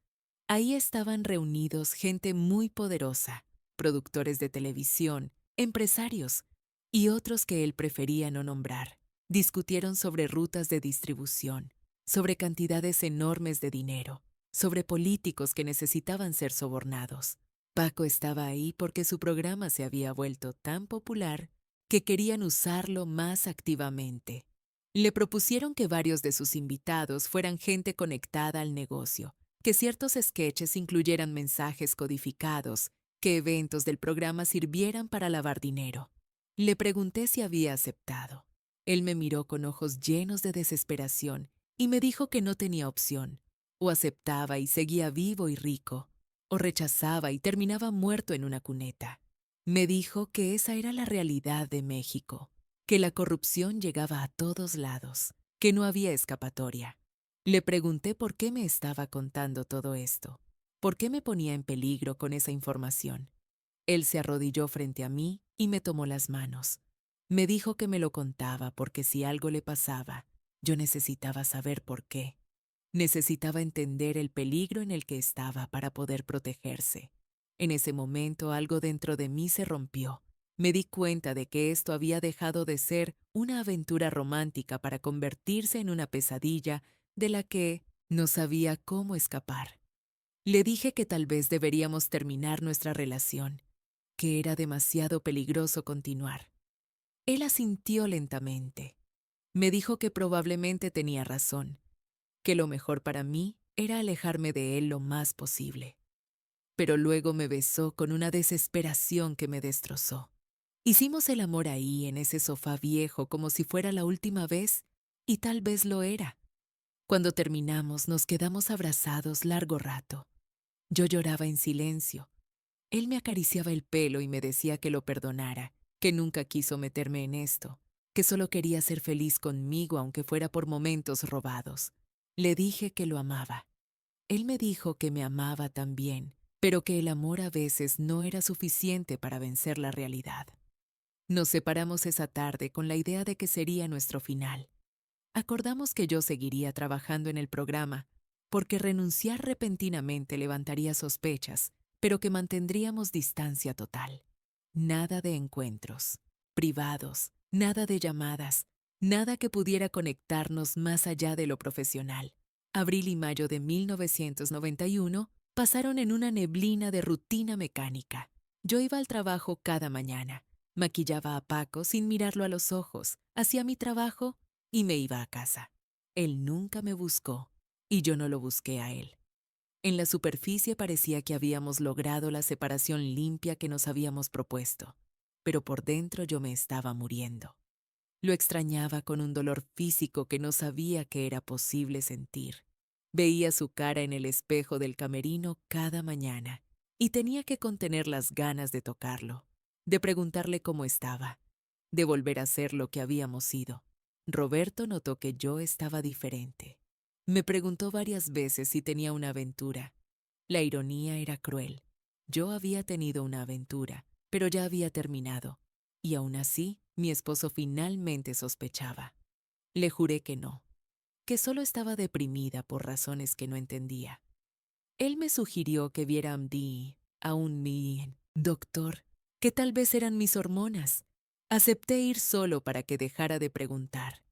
Ahí estaban reunidos gente muy poderosa, productores de televisión, empresarios y otros que él prefería no nombrar. Discutieron sobre rutas de distribución, sobre cantidades enormes de dinero, sobre políticos que necesitaban ser sobornados. Paco estaba ahí porque su programa se había vuelto tan popular que querían usarlo más activamente. Le propusieron que varios de sus invitados fueran gente conectada al negocio, que ciertos sketches incluyeran mensajes codificados, que eventos del programa sirvieran para lavar dinero. Le pregunté si había aceptado. Él me miró con ojos llenos de desesperación y me dijo que no tenía opción. O aceptaba y seguía vivo y rico, o rechazaba y terminaba muerto en una cuneta. Me dijo que esa era la realidad de México, que la corrupción llegaba a todos lados, que no había escapatoria. Le pregunté por qué me estaba contando todo esto, por qué me ponía en peligro con esa información. Él se arrodilló frente a mí y me tomó las manos. Me dijo que me lo contaba porque si algo le pasaba, yo necesitaba saber por qué. Necesitaba entender el peligro en el que estaba para poder protegerse. En ese momento algo dentro de mí se rompió. Me di cuenta de que esto había dejado de ser una aventura romántica para convertirse en una pesadilla de la que no sabía cómo escapar. Le dije que tal vez deberíamos terminar nuestra relación, que era demasiado peligroso continuar. Él asintió lentamente. Me dijo que probablemente tenía razón, que lo mejor para mí era alejarme de él lo más posible. Pero luego me besó con una desesperación que me destrozó. Hicimos el amor ahí, en ese sofá viejo, como si fuera la última vez, y tal vez lo era. Cuando terminamos, nos quedamos abrazados largo rato. Yo lloraba en silencio. Él me acariciaba el pelo y me decía que lo perdonara, que nunca quiso meterme en esto, que solo quería ser feliz conmigo aunque fuera por momentos robados. Le dije que lo amaba. Él me dijo que me amaba también, pero que el amor a veces no era suficiente para vencer la realidad. Nos separamos esa tarde con la idea de que sería nuestro final. Acordamos que yo seguiría trabajando en el programa, porque renunciar repentinamente levantaría sospechas, pero que mantendríamos distancia total. Nada de encuentros privados, nada de llamadas, nada que pudiera conectarnos más allá de lo profesional. Abril y mayo de 1991 pasaron en una neblina de rutina mecánica. Yo iba al trabajo cada mañana, maquillaba a Paco sin mirarlo a los ojos, hacía mi trabajo y me iba a casa. Él nunca me buscó y yo no lo busqué a él. En la superficie parecía que habíamos logrado la separación limpia que nos habíamos propuesto, pero por dentro yo me estaba muriendo. Lo extrañaba con un dolor físico que no sabía que era posible sentir. Veía su cara en el espejo del camerino cada mañana y tenía que contener las ganas de tocarlo, de preguntarle cómo estaba, de volver a ser lo que habíamos sido. Roberto notó que yo estaba diferente. Me preguntó varias veces si tenía una aventura. La ironía era cruel. Yo había tenido una aventura, pero ya había terminado. Y aún así, mi esposo finalmente sospechaba. Le juré que no, que solo estaba deprimida por razones que no entendía. Él me sugirió que viera a mi doctor, que tal vez eran mis hormonas. Acepté ir solo para que dejara de preguntar.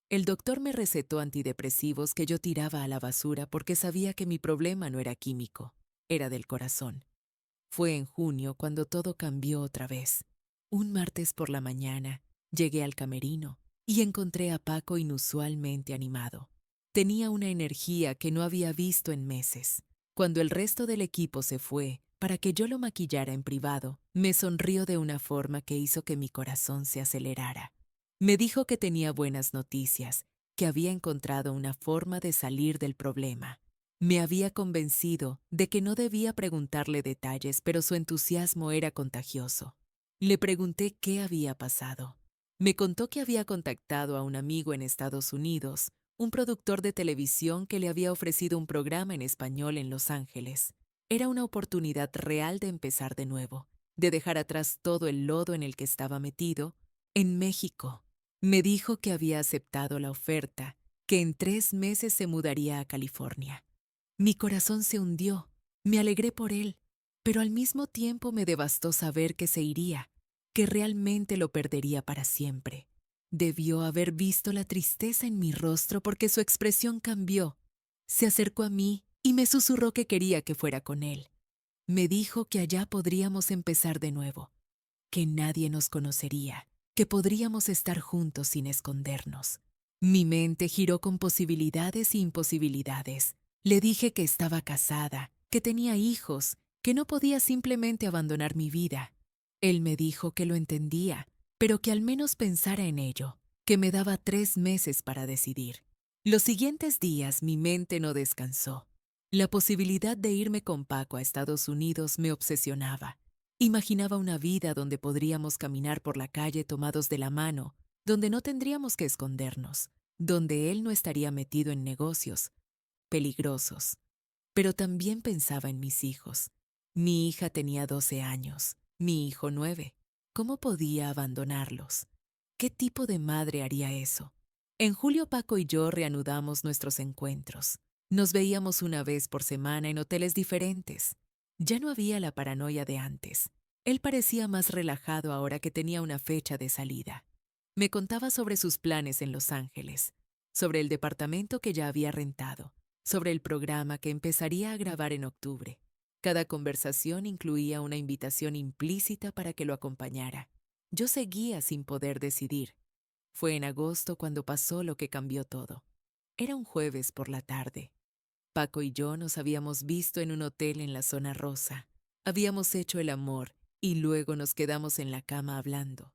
El doctor me recetó antidepresivos que yo tiraba a la basura porque sabía que mi problema no era químico, era del corazón. Fue en junio cuando todo cambió otra vez. Un martes por la mañana, llegué al camerino y encontré a Paco inusualmente animado. Tenía una energía que no había visto en meses. Cuando el resto del equipo se fue para que yo lo maquillara en privado, me sonrió de una forma que hizo que mi corazón se acelerara. Me dijo que tenía buenas noticias, que había encontrado una forma de salir del problema. Me había convencido de que no debía preguntarle detalles, pero su entusiasmo era contagioso. Le pregunté qué había pasado. Me contó que había contactado a un amigo en Estados Unidos, un productor de televisión que le había ofrecido un programa en español en Los Ángeles. Era una oportunidad real de empezar de nuevo, de dejar atrás todo el lodo en el que estaba metido, en México. Me dijo que había aceptado la oferta, que en 3 meses se mudaría a California. Mi corazón se hundió, me alegré por él, pero al mismo tiempo me devastó saber que se iría, que realmente lo perdería para siempre. Debió haber visto la tristeza en mi rostro porque su expresión cambió. Se acercó a mí y me susurró que quería que fuera con él. Me dijo que allá podríamos empezar de nuevo, que nadie nos conocería, que podríamos estar juntos sin escondernos. Mi mente giró con posibilidades e imposibilidades. Le dije que estaba casada, que tenía hijos, que no podía simplemente abandonar mi vida. Él me dijo que lo entendía, pero que al menos pensara en ello, que me daba 3 meses para decidir. Los siguientes días mi mente no descansó. La posibilidad de irme con Paco a Estados Unidos me obsesionaba. Imaginaba una vida donde podríamos caminar por la calle tomados de la mano, donde no tendríamos que escondernos, donde él no estaría metido en negocios peligrosos. Pero también pensaba en mis hijos. Mi hija tenía 12 años, mi hijo 9. ¿Cómo podía abandonarlos? ¿Qué tipo de madre haría eso? En julio Paco y yo reanudamos nuestros encuentros. Nos veíamos una vez por semana en hoteles diferentes. Ya no había la paranoia de antes. Él parecía más relajado ahora que tenía una fecha de salida. Me contaba sobre sus planes en Los Ángeles, sobre el departamento que ya había rentado, sobre el programa que empezaría a grabar en octubre. Cada conversación incluía una invitación implícita para que lo acompañara. Yo seguía sin poder decidir. Fue en agosto cuando pasó lo que cambió todo. Era un jueves por la tarde. Paco y yo nos habíamos visto en un hotel en la zona rosa. Habíamos hecho el amor y luego nos quedamos en la cama hablando.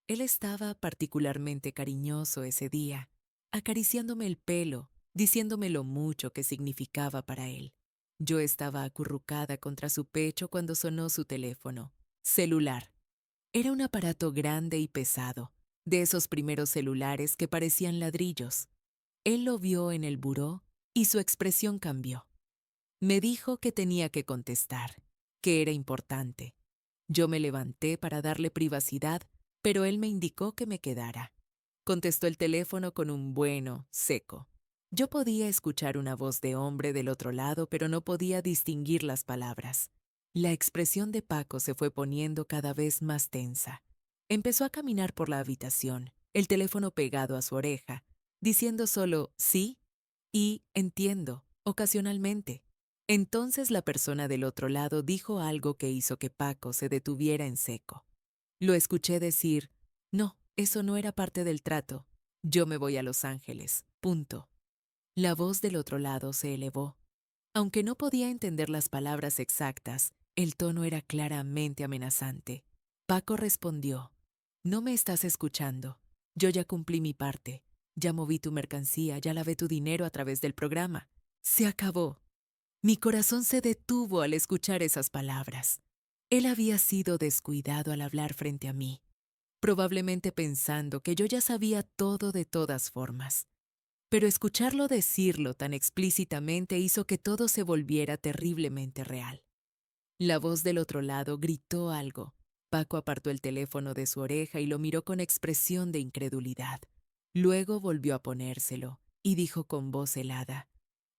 Él estaba particularmente cariñoso ese día, acariciándome el pelo, diciéndome lo mucho que significaba para él. Yo estaba acurrucada contra su pecho cuando sonó su teléfono. Celular. Era un aparato grande y pesado, de esos primeros celulares que parecían ladrillos. Él lo vio en el buró y su expresión cambió. Me dijo que tenía que contestar, que era importante. Yo me levanté para darle privacidad, pero él me indicó que me quedara. Contestó el teléfono con un bueno, seco. Yo podía escuchar una voz de hombre del otro lado, pero no podía distinguir las palabras. La expresión de Paco se fue poniendo cada vez más tensa. Empezó a caminar por la habitación, el teléfono pegado a su oreja, diciendo solo sí y entiendo, ocasionalmente. Entonces la persona del otro lado dijo algo que hizo que Paco se detuviera en seco. Lo escuché decir, no, eso no era parte del trato. Yo me voy a Los Ángeles. Punto. La voz del otro lado se elevó. Aunque no podía entender las palabras exactas, el tono era claramente amenazante. Paco respondió, no me estás escuchando. Yo ya cumplí mi parte. Ya moví tu mercancía, ya lavé tu dinero a través del programa. Se acabó. Mi corazón se detuvo al escuchar esas palabras. Él había sido descuidado al hablar frente a mí, probablemente pensando que yo ya sabía todo de todas formas. Pero escucharlo decirlo tan explícitamente hizo que todo se volviera terriblemente real. La voz del otro lado gritó algo. Paco apartó el teléfono de su oreja y lo miró con expresión de incredulidad. Luego volvió a ponérselo y dijo con voz helada,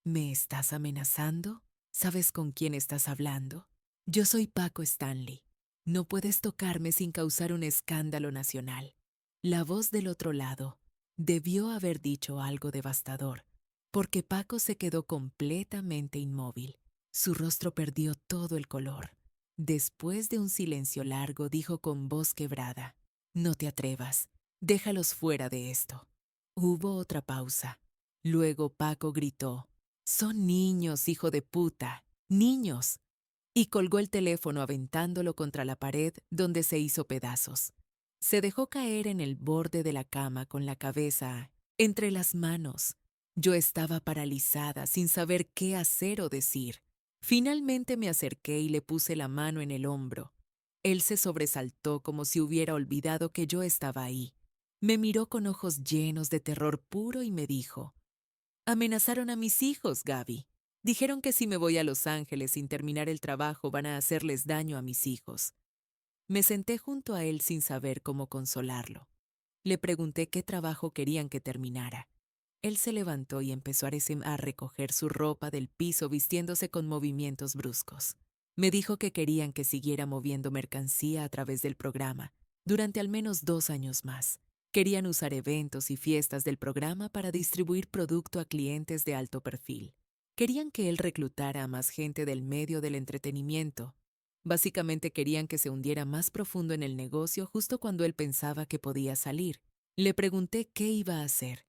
¿me estás amenazando? ¿Sabes con quién estás hablando? Yo soy Paco Stanley. No puedes tocarme sin causar un escándalo nacional. La voz del otro lado debió haber dicho algo devastador, porque Paco se quedó completamente inmóvil. Su rostro perdió todo el color. Después de un silencio largo, dijo con voz quebrada, no te atrevas, déjalos fuera de esto. Hubo otra pausa. Luego Paco gritó, son niños, hijo de puta, niños. Y colgó el teléfono aventándolo contra la pared donde se hizo pedazos. Se dejó caer en el borde de la cama con la cabeza entre las manos. Yo estaba paralizada sin saber qué hacer o decir. Finalmente me acerqué y le puse la mano en el hombro. Él se sobresaltó como si hubiera olvidado que yo estaba ahí. Me miró con ojos llenos de terror puro y me dijo, amenazaron a mis hijos, Gaby. Dijeron que si me voy a Los Ángeles sin terminar el trabajo van a hacerles daño a mis hijos. Me senté junto a él sin saber cómo consolarlo. Le pregunté qué trabajo querían que terminara. Él se levantó y empezó a recoger su ropa del piso vistiéndose con movimientos bruscos. Me dijo que querían que siguiera moviendo mercancía a través del programa durante al menos 2 años más. Querían usar eventos y fiestas del programa para distribuir producto a clientes de alto perfil. Querían que él reclutara a más gente del medio del entretenimiento. Básicamente querían que se hundiera más profundo en el negocio justo cuando él pensaba que podía salir. Le pregunté qué iba a hacer.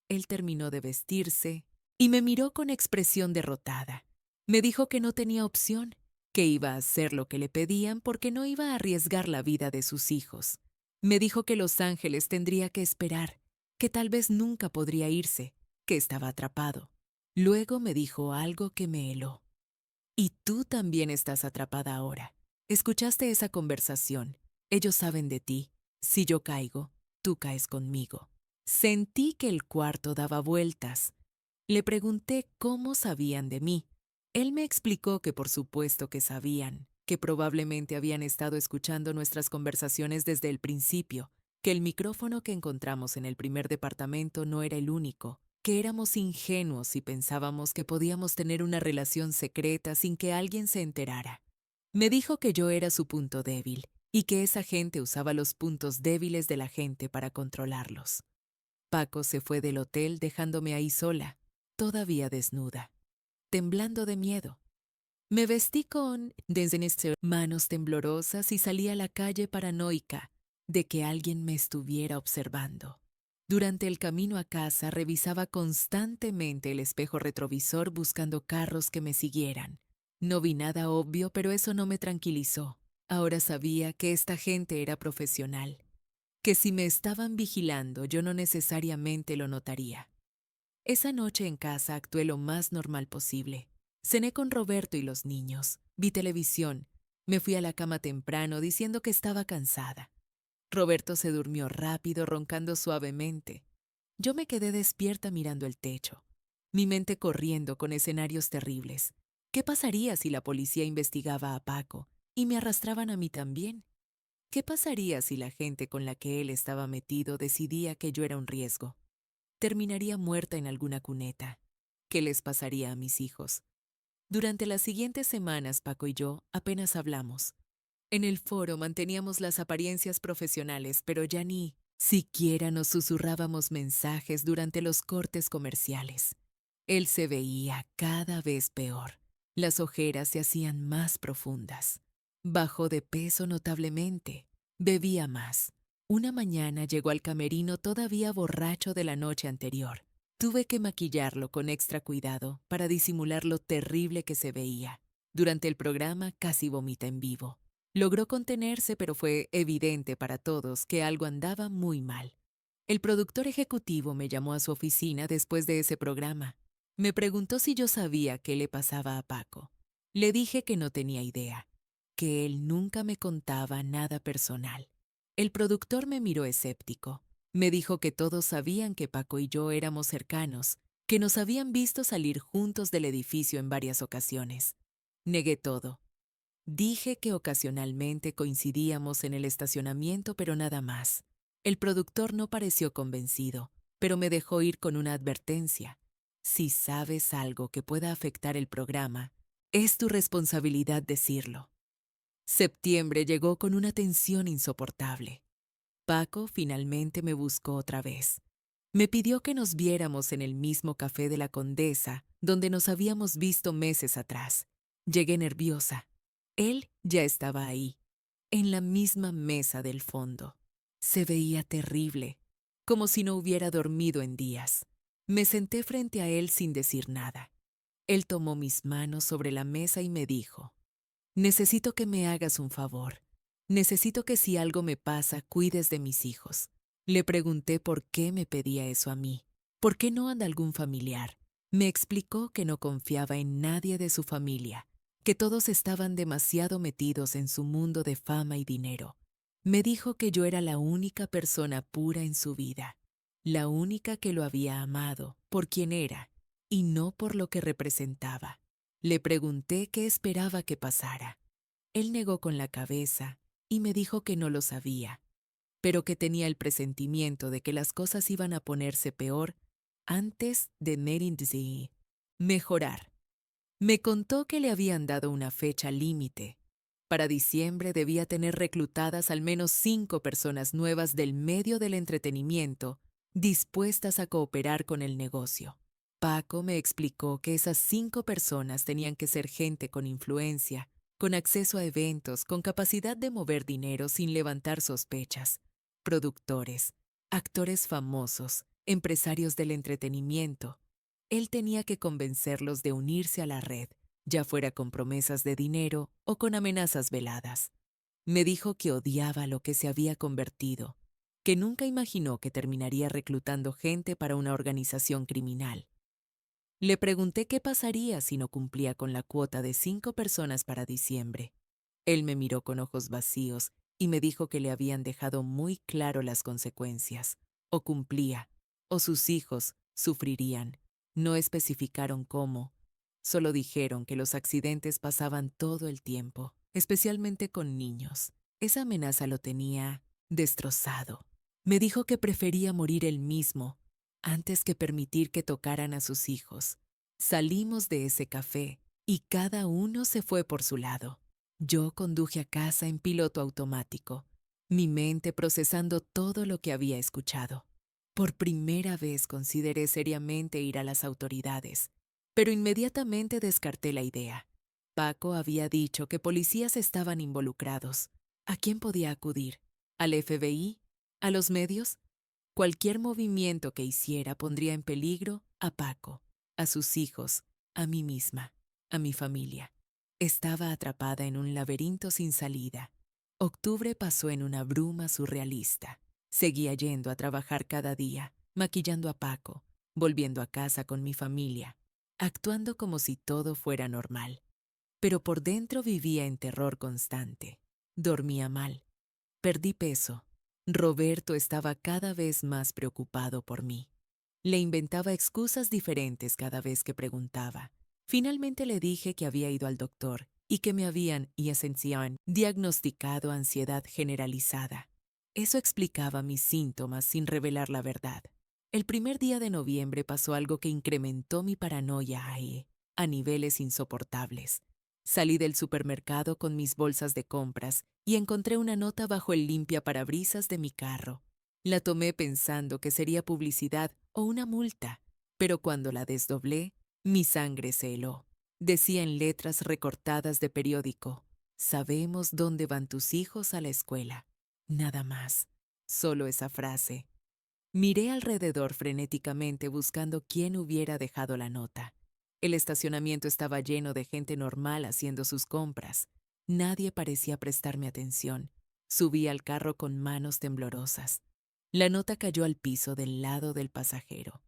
Él terminó de vestirse y me miró con expresión derrotada. Me dijo que no tenía opción, que iba a hacer lo que le pedían porque no iba a arriesgar la vida de sus hijos. Me dijo que Los Ángeles tendría que esperar, que tal vez nunca podría irse, que estaba atrapado. Luego me dijo algo que me heló. Y tú también estás atrapada ahora. Escuchaste esa conversación. Ellos saben de ti. Si yo caigo, tú caes conmigo. Sentí que el cuarto daba vueltas. Le pregunté cómo sabían de mí. Él me explicó que por supuesto que sabían, que probablemente habían estado escuchando nuestras conversaciones desde el principio, que el micrófono que encontramos en el primer departamento no era el único, que éramos ingenuos y pensábamos que podíamos tener una relación secreta sin que alguien se enterara. Me dijo que yo era su punto débil y que esa gente usaba los puntos débiles de la gente para controlarlos. Paco se fue del hotel dejándome ahí sola, todavía desnuda, temblando de miedo. Me vestí con manos temblorosas y salí a la calle paranoica de que alguien me estuviera observando. Durante el camino a casa revisaba constantemente el espejo retrovisor buscando carros que me siguieran. No vi nada obvio, pero eso no me tranquilizó. Ahora sabía que esta gente era profesional, que si me estaban vigilando yo no necesariamente lo notaría. Esa noche en casa actué lo más normal posible. Cené con Roberto y los niños. Vi televisión. Me fui a la cama temprano diciendo que estaba cansada. Roberto se durmió rápido, roncando suavemente. Yo me quedé despierta mirando el techo, mi mente corriendo con escenarios terribles. ¿Qué pasaría si la policía investigaba a Paco y me arrastraban a mí también? ¿Qué pasaría si la gente con la que él estaba metido decidía que yo era un riesgo? Terminaría muerta en alguna cuneta. ¿Qué les pasaría a mis hijos? Durante las siguientes semanas, Paco y yo apenas hablamos. En el foro manteníamos las apariencias profesionales, pero ya ni siquiera nos susurrábamos mensajes durante los cortes comerciales. Él se veía cada vez peor. Las ojeras se hacían más profundas. Bajó de peso notablemente. Bebía más. Una mañana llegó al camerino todavía borracho de la noche anterior. Tuve que maquillarlo con extra cuidado para disimular lo terrible que se veía. Durante el programa casi vomita en vivo. Logró contenerse, pero fue evidente para todos que algo andaba muy mal. El productor ejecutivo me llamó a su oficina después de ese programa. Me preguntó si yo sabía qué le pasaba a Paco. Le dije que no tenía idea, que él nunca me contaba nada personal. El productor me miró escéptico. Me dijo que todos sabían que Paco y yo éramos cercanos, que nos habían visto salir juntos del edificio en varias ocasiones. Negué todo. Dije que ocasionalmente coincidíamos en el estacionamiento, pero nada más. El productor no pareció convencido, pero me dejó ir con una advertencia. Si sabes algo que pueda afectar el programa, es tu responsabilidad decirlo. Septiembre llegó con una tensión insoportable. Paco finalmente me buscó otra vez. Me pidió que nos viéramos en el mismo café de la Condesa, donde nos habíamos visto meses atrás. Llegué nerviosa. Él ya estaba ahí, en la misma mesa del fondo. Se veía terrible, como si no hubiera dormido en días. Me senté frente a él sin decir nada. Él tomó mis manos sobre la mesa y me dijo: necesito que me hagas un favor. Necesito que si algo me pasa, cuides de mis hijos. Le pregunté por qué me pedía eso a mí. ¿Por qué no anda algún familiar? Me explicó que no confiaba en nadie de su familia, que todos estaban demasiado metidos en su mundo de fama y dinero. Me dijo que yo era la única persona pura en su vida, la única que lo había amado por quien era y no por lo que representaba. Le pregunté qué esperaba que pasara. Él negó con la cabeza y me dijo que no lo sabía, pero que tenía el presentimiento de que las cosas iban a ponerse peor antes de mejorar. Me contó que le habían dado una fecha límite. Para diciembre debía tener reclutadas al menos 5 personas nuevas del medio del entretenimiento dispuestas a cooperar con el negocio. Paco me explicó que esas 5 personas tenían que ser gente con influencia, con acceso a eventos, con capacidad de mover dinero sin levantar sospechas, productores, actores famosos, empresarios del entretenimiento. Él tenía que convencerlos de unirse a la red, ya fuera con promesas de dinero o con amenazas veladas. Me dijo que odiaba lo que se había convertido, que nunca imaginó que terminaría reclutando gente para una organización criminal. Le pregunté qué pasaría si no cumplía con la cuota de 5 personas para diciembre. Él me miró con ojos vacíos y me dijo que le habían dejado muy claro las consecuencias. O cumplía, o sus hijos sufrirían. No especificaron cómo, solo dijeron que los accidentes pasaban todo el tiempo, especialmente con niños. Esa amenaza lo tenía destrozado. Me dijo que prefería morir él mismo antes que permitir que tocaran a sus hijos. Salimos de ese café y cada uno se fue por su lado. Yo conduje a casa en piloto automático, mi mente procesando todo lo que había escuchado. Por primera vez consideré seriamente ir a las autoridades, pero inmediatamente descarté la idea. Paco había dicho que policías estaban involucrados. ¿A quién podía acudir? ¿Al FBI? ¿A los medios? Cualquier movimiento que hiciera pondría en peligro a Paco, a sus hijos, a mí misma, a mi familia. Estaba atrapada en un laberinto sin salida. Octubre pasó en una bruma surrealista. Seguía yendo a trabajar cada día, maquillando a Paco, volviendo a casa con mi familia. actuando como si todo fuera normal. Pero por dentro vivía en terror constante. Dormía mal. Perdí peso. Roberto estaba cada vez más preocupado por mí. Le inventaba excusas diferentes cada vez que preguntaba. Finalmente le dije que había ido al doctor y que me habían, y esencial, diagnosticado ansiedad generalizada. Eso explicaba mis síntomas sin revelar la verdad. El primer día de noviembre pasó algo que incrementó mi paranoia a niveles insoportables. Salí del supermercado con mis bolsas de compras y encontré una nota bajo el limpiaparabrisas de mi carro. La tomé pensando que sería publicidad o una multa, pero cuando la desdoblé, mi sangre se heló. Decía en letras recortadas de periódico: "Sabemos dónde van tus hijos a la escuela". Nada más, solo esa frase. Miré alrededor frenéticamente buscando quién hubiera dejado la nota. El estacionamiento estaba lleno de gente normal haciendo sus compras. Nadie parecía prestarme atención. Subí al carro con manos temblorosas. La nota cayó al piso del lado del pasajero.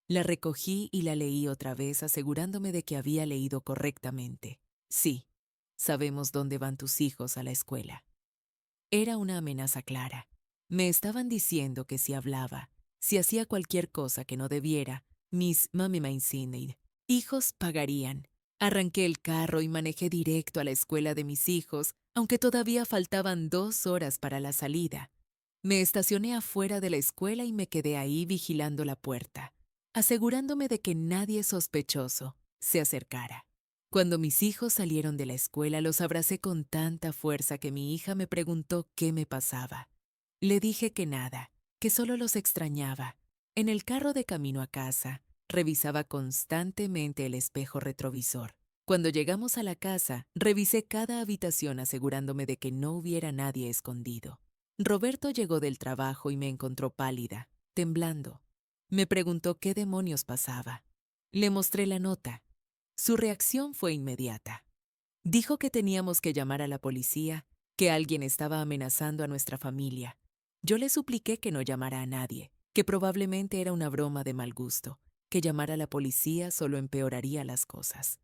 La recogí y la leí otra vez asegurándome de que había leído correctamente. Sí, sabemos dónde van tus hijos a la escuela. Era una amenaza clara. Me estaban diciendo que si hablaba, si hacía cualquier cosa que no debiera, mis hijos pagarían. Arranqué el carro y manejé directo a la escuela de mis hijos, aunque todavía faltaban 2 horas para la salida. Me estacioné afuera de la escuela y me quedé ahí vigilando la puerta, asegurándome de que nadie sospechoso se acercara. Cuando mis hijos salieron de la escuela, los abracé con tanta fuerza que mi hija me preguntó qué me pasaba. Le dije que nada, que solo los extrañaba. En el carro de camino a casa, revisaba constantemente el espejo retrovisor. Cuando llegamos a la casa, revisé cada habitación asegurándome de que no hubiera nadie escondido. Roberto llegó del trabajo y me encontró pálida, temblando. Me preguntó qué demonios pasaba. Le mostré la nota. Su reacción fue inmediata. Dijo que teníamos que llamar a la policía, que alguien estaba amenazando a nuestra familia. Yo le supliqué que no llamara a nadie, que probablemente era una broma de mal gusto, que llamar a la policía solo empeoraría las cosas.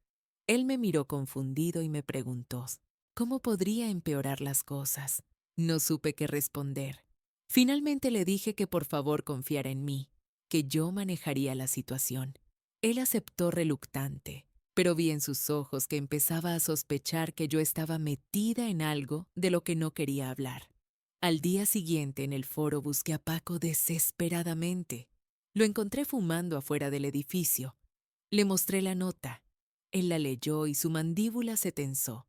Él me miró confundido y me preguntó, ¿cómo podría empeorar las cosas? No supe qué responder. Finalmente le dije que por favor confiara en mí, que yo manejaría la situación. Él aceptó reluctante, pero vi en sus ojos que empezaba a sospechar que yo estaba metida en algo de lo que no quería hablar. Al día siguiente en el foro busqué a Paco desesperadamente. Lo encontré fumando afuera del edificio. Le mostré la nota. Él la leyó y su mandíbula se tensó.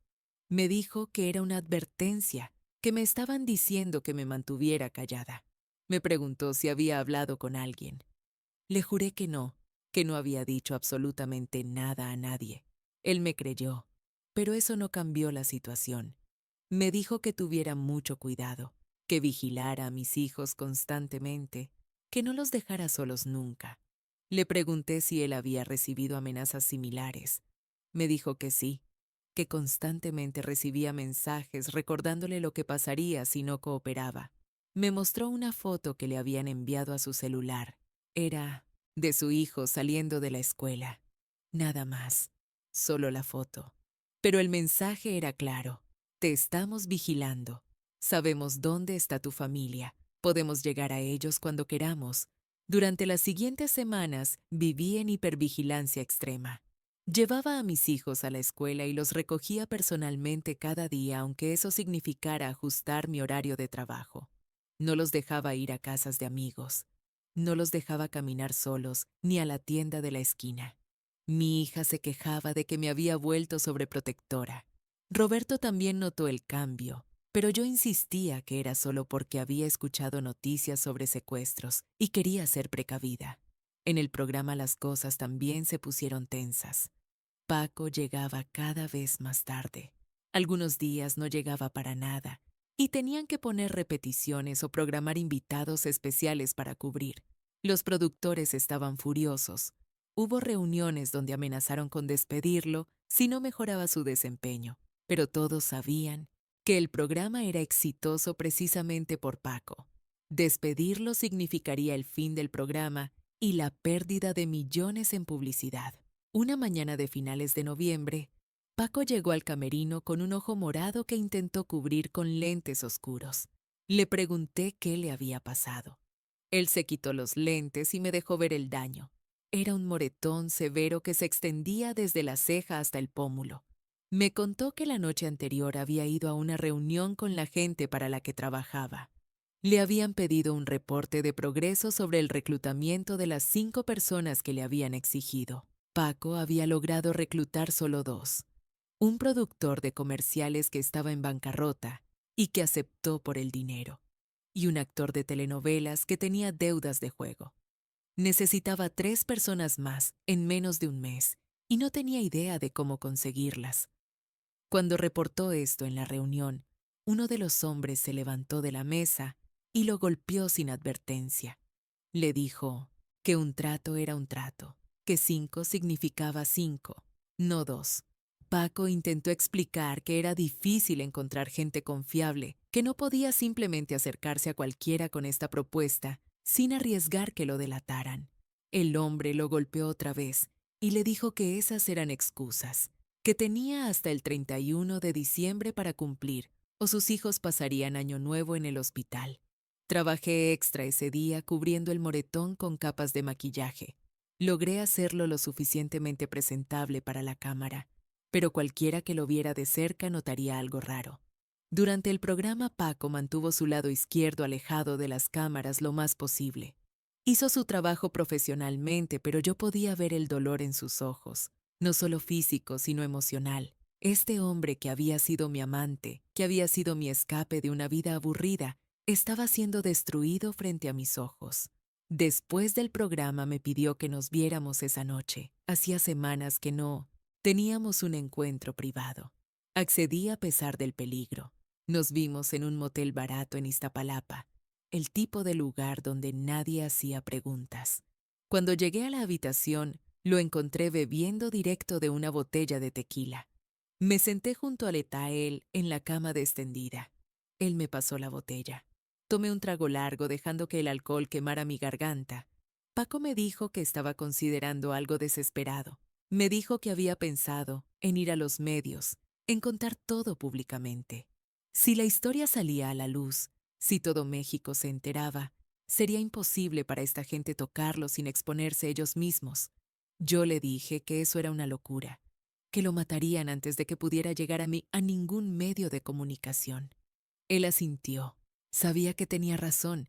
Me dijo que era una advertencia, que me estaban diciendo que me mantuviera callada. Me preguntó si había hablado con alguien. Le juré que no había dicho absolutamente nada a nadie. Él me creyó, pero eso no cambió la situación. Me dijo que tuviera mucho cuidado, que vigilara a mis hijos constantemente, que no los dejara solos nunca. Le pregunté si él había recibido amenazas similares. Me dijo que sí, que constantemente recibía mensajes recordándole lo que pasaría si no cooperaba. Me mostró una foto que le habían enviado a su celular. Era de su hijo saliendo de la escuela. Nada más, solo la foto. Pero el mensaje era claro. Te estamos vigilando. Sabemos dónde está tu familia. Podemos llegar a ellos cuando queramos. Durante las siguientes semanas viví en hipervigilancia extrema. Llevaba a mis hijos a la escuela y los recogía personalmente cada día, aunque eso significara ajustar mi horario de trabajo. No los dejaba ir a casas de amigos. No los dejaba caminar solos ni a la tienda de la esquina. Mi hija se quejaba de que me había vuelto sobreprotectora. Roberto también notó el cambio, pero yo insistía que era solo porque había escuchado noticias sobre secuestros y quería ser precavida. En el programa las cosas también se pusieron tensas. Paco llegaba cada vez más tarde. Algunos días no llegaba para nada y tenían que poner repeticiones o programar invitados especiales para cubrir. Los productores estaban furiosos. Hubo reuniones donde amenazaron con despedirlo si no mejoraba su desempeño, pero todos sabían que el programa era exitoso precisamente por Paco. Despedirlo significaría el fin del programa y la pérdida de millones en publicidad. Una mañana de finales de noviembre, Paco llegó al camerino con un ojo morado que intentó cubrir con lentes oscuros. Le pregunté qué le había pasado. Él se quitó los lentes y me dejó ver el daño. Era un moretón severo que se extendía desde la ceja hasta el pómulo. Me contó que la noche anterior había ido a una reunión con la gente para la que trabajaba. Le habían pedido un reporte de progreso sobre el reclutamiento de las 5 personas que le habían exigido. Paco había logrado reclutar solo 2. Un productor de comerciales que estaba en bancarrota y que aceptó por el dinero, y un actor de telenovelas que tenía deudas de juego. Necesitaba 3 personas más en menos de un mes y no tenía idea de cómo conseguirlas. Cuando reportó esto en la reunión, uno de los hombres se levantó de la mesa y lo golpeó sin advertencia. Le dijo que un trato era un trato, que 5 significaba 5, no 2. Paco intentó explicar que era difícil encontrar gente confiable, que no podía simplemente acercarse a cualquiera con esta propuesta sin arriesgar que lo delataran. El hombre lo golpeó otra vez y le dijo que esas eran excusas, que tenía hasta el 31 de diciembre para cumplir, o sus hijos pasarían Año Nuevo en el hospital. Trabajé extra ese día cubriendo el moretón con capas de maquillaje. Logré hacerlo lo suficientemente presentable para la cámara, pero cualquiera que lo viera de cerca notaría algo raro. Durante el programa, Paco mantuvo su lado izquierdo alejado de las cámaras lo más posible. Hizo su trabajo profesionalmente, pero yo podía ver el dolor en sus ojos, no solo físico, sino emocional. Este hombre que había sido mi amante, que había sido mi escape de una vida aburrida, estaba siendo destruido frente a mis ojos. Después del programa me pidió que nos viéramos esa noche. Hacía semanas que no teníamos un encuentro privado. Accedí a pesar del peligro. Nos vimos en un motel barato en Iztapalapa, el tipo de lugar donde nadie hacía preguntas. Cuando llegué a la habitación, lo encontré bebiendo directo de una botella de tequila. Me senté junto a él en la cama extendida. Él me pasó la botella. Tomé un trago largo dejando que el alcohol quemara mi garganta. Paco me dijo que estaba considerando algo desesperado. Me dijo que había pensado en ir a los medios, en contar todo públicamente. Si la historia salía a la luz, si todo México se enteraba, sería imposible para esta gente tocarlo sin exponerse ellos mismos. Yo le dije que eso era una locura, que lo matarían antes de que pudiera llegar a mí a ningún medio de comunicación. Él asintió. Sabía que tenía razón,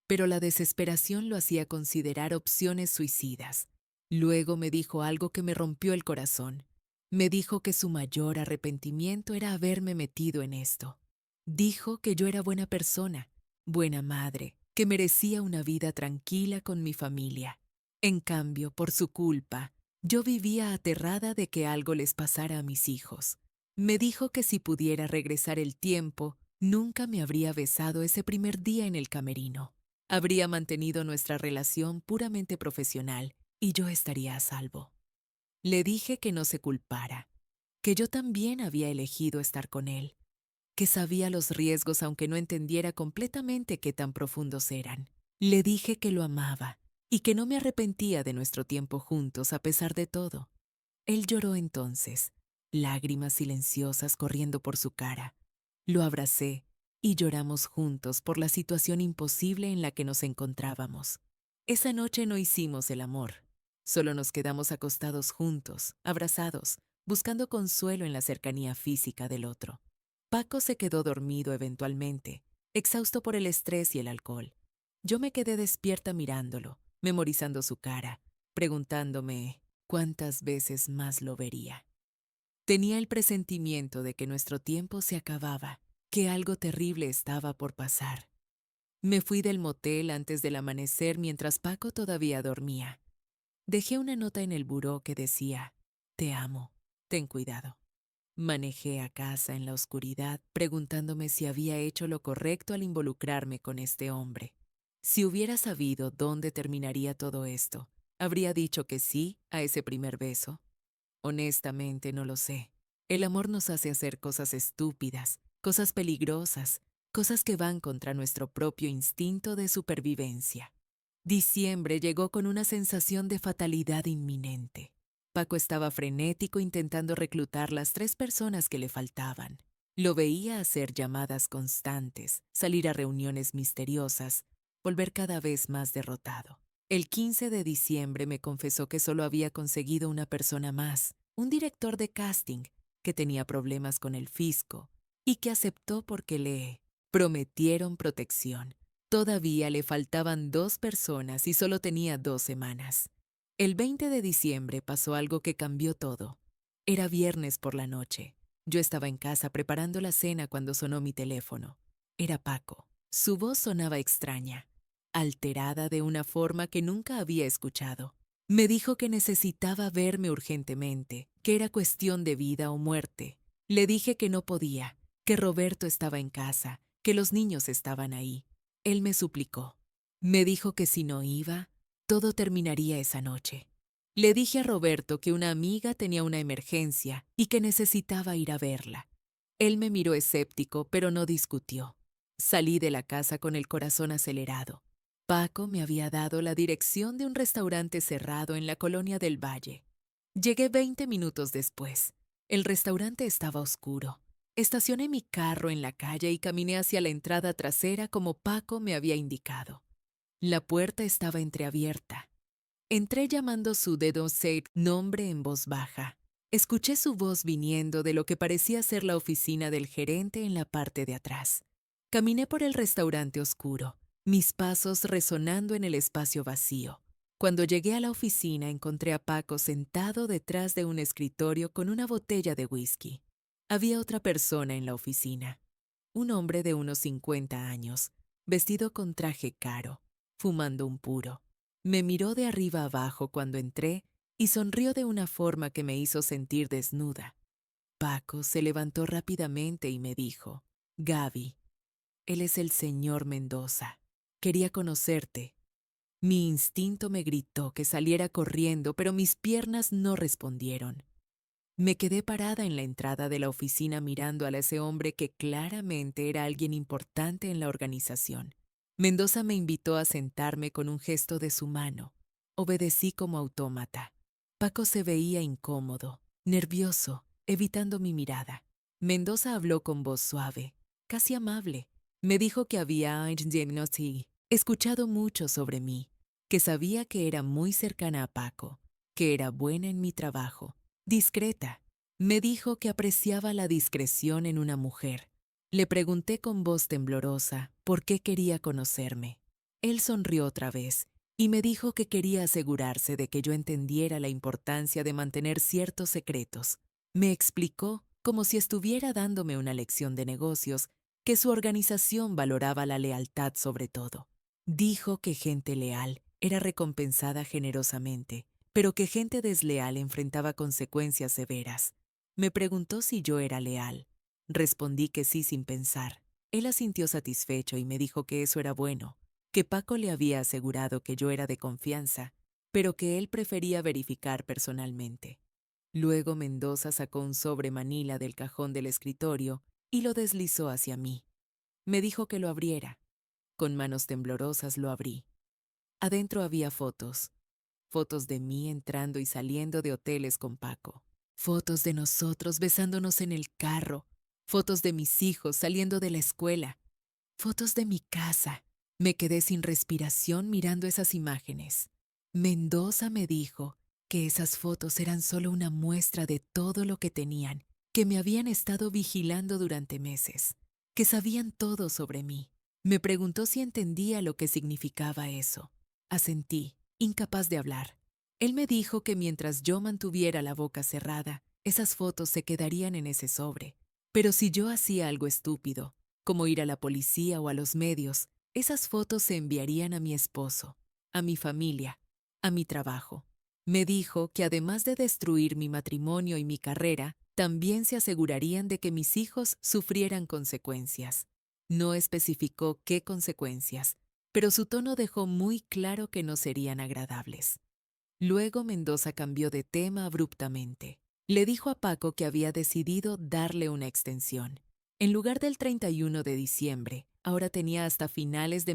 pero la desesperación lo hacía considerar opciones suicidas. Luego me dijo algo que me rompió el corazón. Me dijo que su mayor arrepentimiento era haberme metido en esto. Dijo que yo era buena persona, buena madre, que merecía una vida tranquila con mi familia. En cambio, por su culpa, yo vivía aterrada de que algo les pasara a mis hijos. Me dijo que si pudiera regresar el tiempo, nunca me habría besado ese primer día en el camerino. Habría mantenido nuestra relación puramente profesional y yo estaría a salvo. Le dije que no se culpara, que yo también había elegido estar con él, que sabía los riesgos aunque no entendiera completamente qué tan profundos eran. Le dije que lo amaba y que no me arrepentía de nuestro tiempo juntos a pesar de todo. Él lloró entonces, lágrimas silenciosas corriendo por su cara. Lo abracé y lloramos juntos por la situación imposible en la que nos encontrábamos. Esa noche no hicimos el amor, solo nos quedamos acostados juntos, abrazados, buscando consuelo en la cercanía física del otro. Paco se quedó dormido eventualmente, exhausto por el estrés y el alcohol. Yo me quedé despierta mirándolo, memorizando su cara, preguntándome cuántas veces más lo vería. Tenía el presentimiento de que nuestro tiempo se acababa, que algo terrible estaba por pasar. Me fui del motel antes del amanecer mientras Paco todavía dormía. Dejé una nota en el buró que decía: «Te amo, ten cuidado». Manejé a casa en la oscuridad, preguntándome si había hecho lo correcto al involucrarme con este hombre. Si hubiera sabido dónde terminaría todo esto, ¿habría dicho que sí a ese primer beso? Honestamente, no lo sé. El amor nos hace hacer cosas estúpidas, cosas peligrosas, cosas que van contra nuestro propio instinto de supervivencia. Diciembre llegó con una sensación de fatalidad inminente. Paco estaba frenético intentando reclutar las 3 personas que le faltaban. Lo veía hacer llamadas constantes, salir a reuniones misteriosas, volver cada vez más derrotado. El 15 de diciembre me confesó que solo había conseguido una persona más, un director de casting, que tenía problemas con el fisco y que aceptó porque le prometieron protección. Todavía le faltaban 2 personas y solo tenía 2 semanas. El 20 de diciembre pasó algo que cambió todo. Era viernes por la noche. Yo estaba en casa preparando la cena cuando sonó mi teléfono. Era Paco. Su voz sonaba extraña, alterada de una forma que nunca había escuchado. Me dijo que necesitaba verme urgentemente, que era cuestión de vida o muerte. Le dije que no podía, que Roberto estaba en casa, que los niños estaban ahí. Él me suplicó. Me dijo que si no iba, todo terminaría esa noche. Le dije a Roberto que una amiga tenía una emergencia y que necesitaba ir a verla. Él me miró escéptico, pero no discutió. Salí de la casa con el corazón acelerado. Paco me había dado la dirección de un restaurante cerrado en la colonia del Valle. Llegué 20 minutos después. El restaurante estaba oscuro. Estacioné mi carro en la calle y caminé hacia la entrada trasera como Paco me había indicado. La puerta estaba entreabierta. Entré llamando su dedo-safe nombre en voz baja. Escuché su voz viniendo de lo que parecía ser la oficina del gerente en la parte de atrás. Caminé por el restaurante oscuro, mis pasos resonando en el espacio vacío. Cuando llegué a la oficina encontré a Paco sentado detrás de un escritorio con una botella de whisky. Había otra persona en la oficina, un hombre de unos 50 años, vestido con traje caro, fumando un puro. Me miró de arriba abajo cuando entré y sonrió de una forma que me hizo sentir desnuda. Paco se levantó rápidamente y me dijo, Gaby, él es el señor Mendoza. Quería conocerte. Mi instinto me gritó que saliera corriendo, pero mis piernas no respondieron. Me quedé parada en la entrada de la oficina mirando a ese hombre que claramente era alguien importante en la organización. Mendoza me invitó a sentarme con un gesto de su mano. Obedecí como autómata. Paco se veía incómodo, nervioso, evitando mi mirada. Mendoza habló con voz suave, casi amable. Me dijo que había escuchado mucho sobre mí, que sabía que era muy cercana a Paco, que era buena en mi trabajo, discreta. Me dijo que apreciaba la discreción en una mujer. Le pregunté con voz temblorosa por qué quería conocerme. Él sonrió otra vez y me dijo que quería asegurarse de que yo entendiera la importancia de mantener ciertos secretos. Me explicó, como si estuviera dándome una lección de negocios, que su organización valoraba la lealtad sobre todo. Dijo que gente leal era recompensada generosamente, pero que gente desleal enfrentaba consecuencias severas. Me preguntó si yo era leal. Respondí que sí sin pensar. Él asintió satisfecho y me dijo que eso era bueno, que Paco le había asegurado que yo era de confianza, pero que él prefería verificar personalmente. Luego Mendoza sacó un sobre manila del cajón del escritorio y lo deslizó hacia mí. Me dijo que lo abriera. Con manos temblorosas lo abrí. Adentro había fotos. Fotos de mí entrando y saliendo de hoteles con Paco. Fotos de nosotros besándonos en el carro. Fotos de mis hijos saliendo de la escuela. Fotos de mi casa. Me quedé sin respiración mirando esas imágenes. Mendoza me dijo que esas fotos eran solo una muestra de todo lo que tenían, que me habían estado vigilando durante meses, que sabían todo sobre mí. Me preguntó si entendía lo que significaba eso. Asentí, incapaz de hablar. Él me dijo que mientras yo mantuviera la boca cerrada, esas fotos se quedarían en ese sobre. Pero si yo hacía algo estúpido, como ir a la policía o a los medios, esas fotos se enviarían a mi esposo, a mi familia, a mi trabajo. Me dijo que además de destruir mi matrimonio y mi carrera, también se asegurarían de que mis hijos sufrieran consecuencias. No especificó qué consecuencias, pero su tono dejó muy claro que no serían agradables. Luego Mendoza cambió de tema abruptamente. Le dijo a Paco que había decidido darle una extensión. En lugar del 31 de diciembre, ahora tenía hasta finales de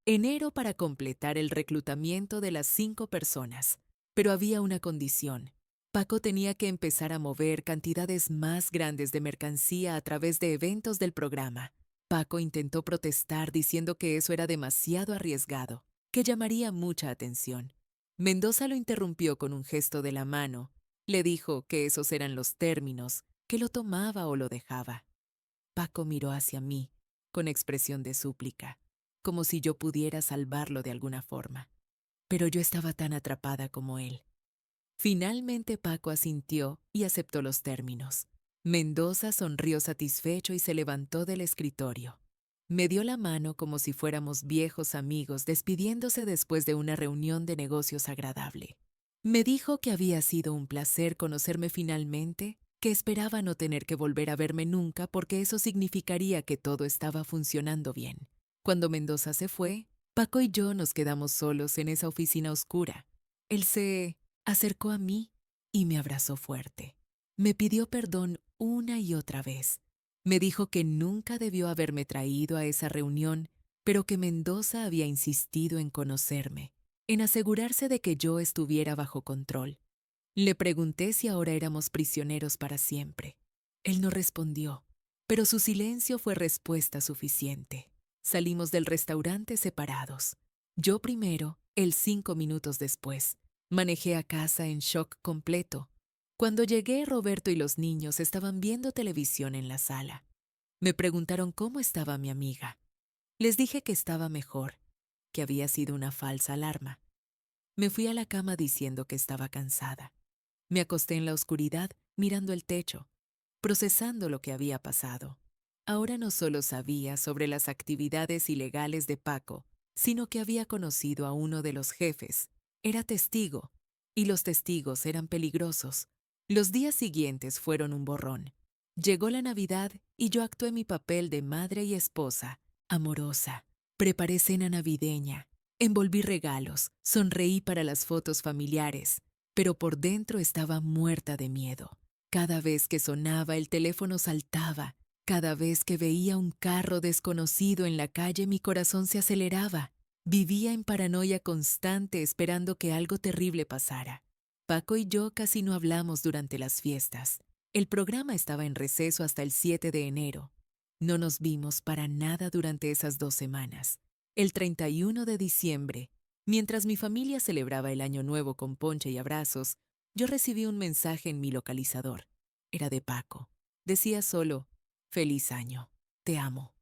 enero para completar el reclutamiento de las 5 personas. Pero había una condición. Paco tenía que empezar a mover cantidades más grandes de mercancía a través de eventos del programa. Paco intentó protestar diciendo que eso era demasiado arriesgado, que llamaría mucha atención. Mendoza lo interrumpió con un gesto de la mano. Le dijo que esos eran los términos, que lo tomaba o lo dejaba. Paco miró hacia mí, con expresión de súplica, como si yo pudiera salvarlo de alguna forma. Pero yo estaba tan atrapada como él. Finalmente Paco asintió y aceptó los términos. Mendoza sonrió satisfecho y se levantó del escritorio. Me dio la mano como si fuéramos viejos amigos despidiéndose después de una reunión de negocios agradable. Me dijo que había sido un placer conocerme finalmente, que esperaba no tener que volver a verme nunca porque eso significaría que todo estaba funcionando bien. Cuando Mendoza se fue, Paco y yo nos quedamos solos en esa oficina oscura. Él se acercó a mí y me abrazó fuerte. Me pidió perdón una y otra vez. Me dijo que nunca debió haberme traído a esa reunión, pero que Mendoza había insistido en conocerme, en asegurarse de que yo estuviera bajo control. Le pregunté si ahora éramos prisioneros para siempre. Él no respondió, pero su silencio fue respuesta suficiente. Salimos del restaurante separados. Yo primero, él 5 minutos después. Manejé a casa en shock completo. Cuando llegué, Roberto y los niños estaban viendo televisión en la sala. Me preguntaron cómo estaba mi amiga. Les dije que estaba mejor, que había sido una falsa alarma. Me fui a la cama diciendo que estaba cansada. Me acosté en la oscuridad, mirando el techo, procesando lo que había pasado. Ahora no solo sabía sobre las actividades ilegales de Paco, sino que había conocido a uno de los jefes. Era testigo, y los testigos eran peligrosos. Los días siguientes fueron un borrón. Llegó la Navidad y yo actué mi papel de madre y esposa, amorosa. Preparé cena navideña, envolví regalos, sonreí para las fotos familiares, pero por dentro estaba muerta de miedo. Cada vez que sonaba el teléfono saltaba, cada vez que veía un carro desconocido en la calle mi corazón se aceleraba. Vivía en paranoia constante esperando que algo terrible pasara. Paco y yo casi no hablamos durante las fiestas. El programa estaba en receso hasta el 7 de enero. No nos vimos para nada durante esas 2 semanas. El 31 de diciembre, mientras mi familia celebraba el Año Nuevo con ponche y abrazos, yo recibí un mensaje en mi localizador. Era de Paco. Decía solo, «Feliz año. Te amo.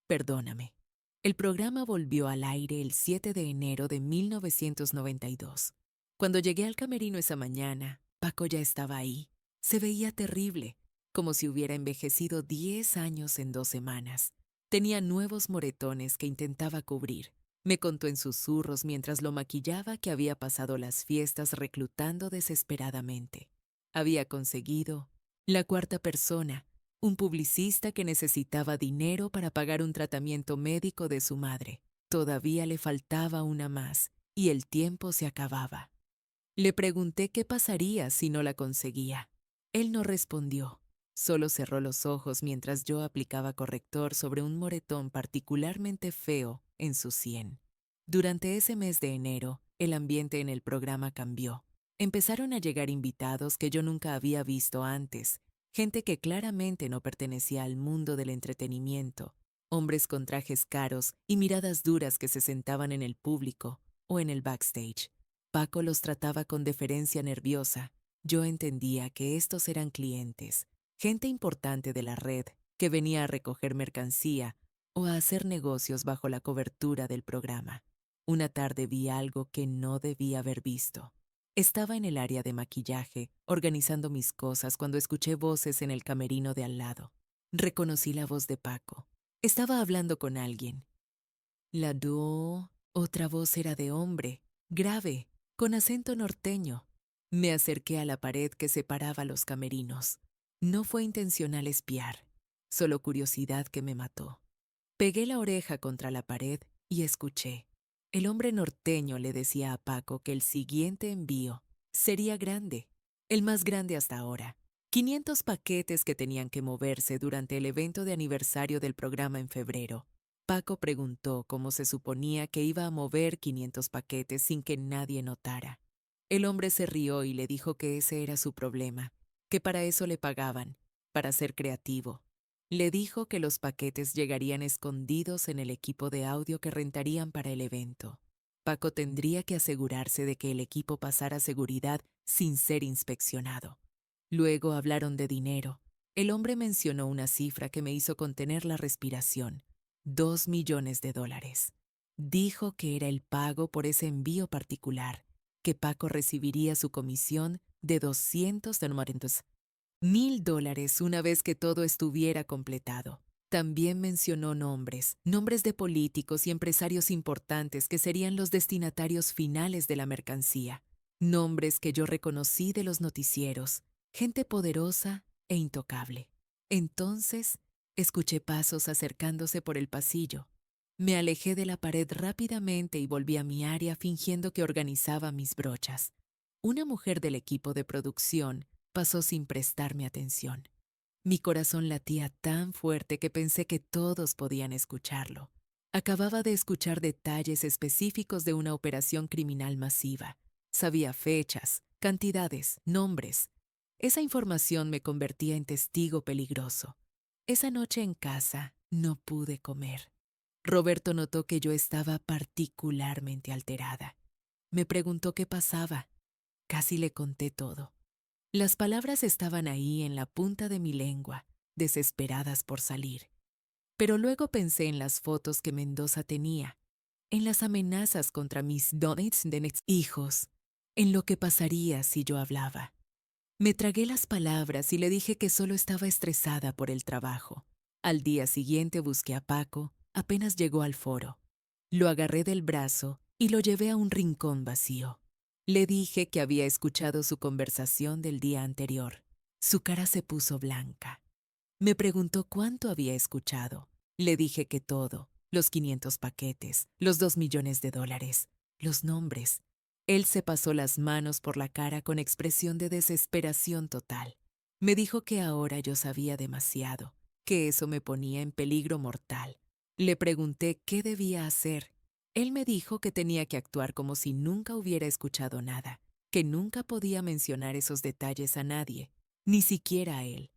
Perdóname». El programa volvió al aire el 7 de enero de 1992. Cuando llegué al camerino esa mañana, Paco ya estaba ahí. Se veía terrible, como si hubiera envejecido 10 años en 2 semanas. Tenía nuevos moretones que intentaba cubrir. Me contó en susurros mientras lo maquillaba que había pasado las fiestas reclutando desesperadamente. Había conseguido la cuarta persona, un publicista que necesitaba dinero para pagar un tratamiento médico de su madre. Todavía le faltaba una más, y el tiempo se acababa. Le pregunté qué pasaría si no la conseguía. Él no respondió, solo cerró los ojos mientras yo aplicaba corrector sobre un moretón particularmente feo en su sien. Durante ese mes de enero, el ambiente en el programa cambió. Empezaron a llegar invitados que yo nunca había visto antes, gente que claramente no pertenecía al mundo del entretenimiento, hombres con trajes caros y miradas duras que se sentaban en el público o en el backstage. Paco los trataba con deferencia nerviosa. Yo entendía que estos eran clientes, gente importante de la red que venía a recoger mercancía o a hacer negocios bajo la cobertura del programa. Una tarde vi algo que no debía haber visto. Estaba en el área de maquillaje, organizando mis cosas cuando escuché voces en el camerino de al lado. Reconocí la voz de Paco. Estaba hablando con alguien. Otra voz era de hombre, grave, con acento norteño. Me acerqué a la pared que separaba los camerinos. No fue intencional espiar, solo curiosidad que me mató. Pegué la oreja contra la pared y escuché. El hombre norteño le decía a Paco que el siguiente envío sería grande, el más grande hasta ahora. 500 paquetes que tenían que moverse durante el evento de aniversario del programa en febrero. Paco preguntó cómo se suponía que iba a mover 500 paquetes sin que nadie notara. El hombre se rió y le dijo que ese era su problema, que para eso le pagaban, para ser creativo. Le dijo que los paquetes llegarían escondidos en el equipo de audio que rentarían para el evento. Paco tendría que asegurarse de que el equipo pasara seguridad sin ser inspeccionado. Luego hablaron de dinero. El hombre mencionó una cifra que me hizo contener la respiración: $2 millones. Dijo que era el pago por ese envío particular, que Paco recibiría su comisión de $200,000 una vez que todo estuviera completado. También mencionó nombres de políticos y empresarios importantes que serían los destinatarios finales de la mercancía. Nombres que yo reconocí de los noticieros, gente poderosa e intocable. Entonces, escuché pasos acercándose por el pasillo. Me alejé de la pared rápidamente y volví a mi área fingiendo que organizaba mis brochas. Una mujer del equipo de producción pasó sin prestarme atención. Mi corazón latía tan fuerte que pensé que todos podían escucharlo. Acababa de escuchar detalles específicos de una operación criminal masiva. Sabía fechas, cantidades, nombres. Esa información me convertía en testigo peligroso. Esa noche en casa no pude comer. Roberto notó que yo estaba particularmente alterada. Me preguntó qué pasaba. Casi le conté todo. Las palabras estaban ahí en la punta de mi lengua, desesperadas por salir. Pero luego pensé en las fotos que Mendoza tenía, en las amenazas contra mis hijos, en lo que pasaría si yo hablaba. Me tragué las palabras y le dije que solo estaba estresada por el trabajo. Al día siguiente busqué a Paco, apenas llegó al foro. Lo agarré del brazo y lo llevé a un rincón vacío. Le dije que había escuchado su conversación del día anterior. Su cara se puso blanca. Me preguntó cuánto había escuchado. Le dije que todo, los 500 paquetes, los $2 millones, los nombres. Él se pasó las manos por la cara con expresión de desesperación total. Me dijo que ahora yo sabía demasiado, que eso me ponía en peligro mortal. Le pregunté qué debía hacer. Él me dijo que tenía que actuar como si nunca hubiera escuchado nada, que nunca podía mencionar esos detalles a nadie, ni siquiera a él.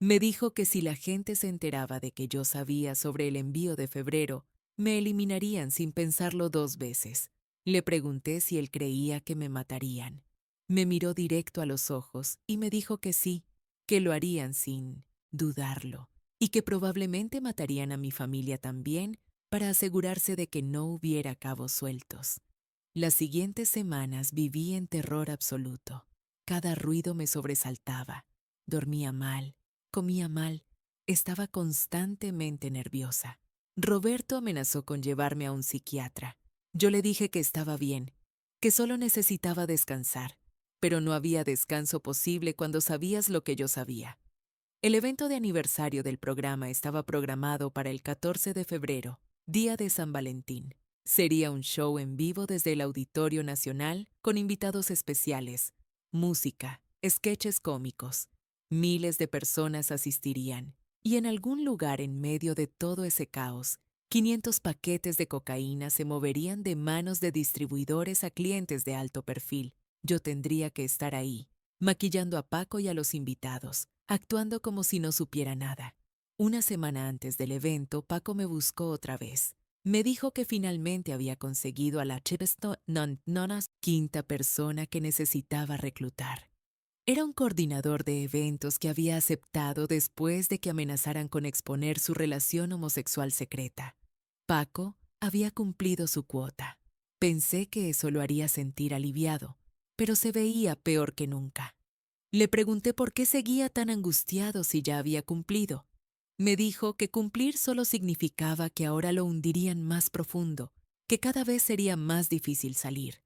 Me dijo que si la gente se enteraba de que yo sabía sobre el envío de febrero, me eliminarían sin pensarlo 2 veces. Le pregunté si él creía que me matarían. Me miró directo a los ojos y me dijo que sí, que lo harían sin dudarlo, y que probablemente matarían a mi familia también para asegurarse de que no hubiera cabos sueltos. Las siguientes semanas viví en terror absoluto. Cada ruido me sobresaltaba. Dormía mal, comía mal, estaba constantemente nerviosa. Roberto amenazó con llevarme a un psiquiatra. Yo le dije que estaba bien, que solo necesitaba descansar, pero no había descanso posible cuando sabías lo que yo sabía. El evento de aniversario del programa estaba programado para el 14 de febrero, día de San Valentín. Sería un show en vivo desde el Auditorio Nacional con invitados especiales, música, sketches cómicos. Miles de personas asistirían, y en algún lugar en medio de todo ese caos, 500 paquetes de cocaína se moverían de manos de distribuidores a clientes de alto perfil. Yo tendría que estar ahí, maquillando a Paco y a los invitados, actuando como si no supiera nada. Una semana antes del evento, Paco me buscó otra vez. Me dijo que finalmente había conseguido a la quinta persona que necesitaba reclutar. Era un coordinador de eventos que había aceptado después de que amenazaran con exponer su relación homosexual secreta. Paco había cumplido su cuota. Pensé que eso lo haría sentir aliviado, pero se veía peor que nunca. Le pregunté por qué seguía tan angustiado si ya había cumplido. Me dijo que cumplir solo significaba que ahora lo hundirían más profundo, que cada vez sería más difícil salir.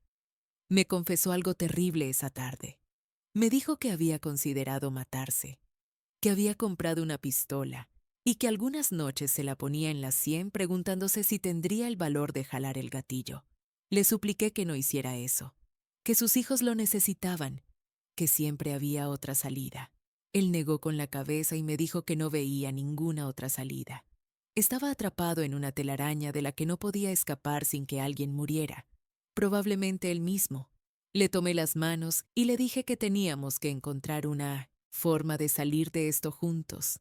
Me confesó algo terrible esa tarde. Me dijo que había considerado matarse, que había comprado una pistola y que algunas noches se la ponía en la sien preguntándose si tendría el valor de jalar el gatillo. Le supliqué que no hiciera eso, que sus hijos lo necesitaban, que siempre había otra salida. Él negó con la cabeza y me dijo que no veía ninguna otra salida. Estaba atrapado en una telaraña de la que no podía escapar sin que alguien muriera, probablemente él mismo. Le tomé las manos y le dije que teníamos que encontrar una forma de salir de esto juntos.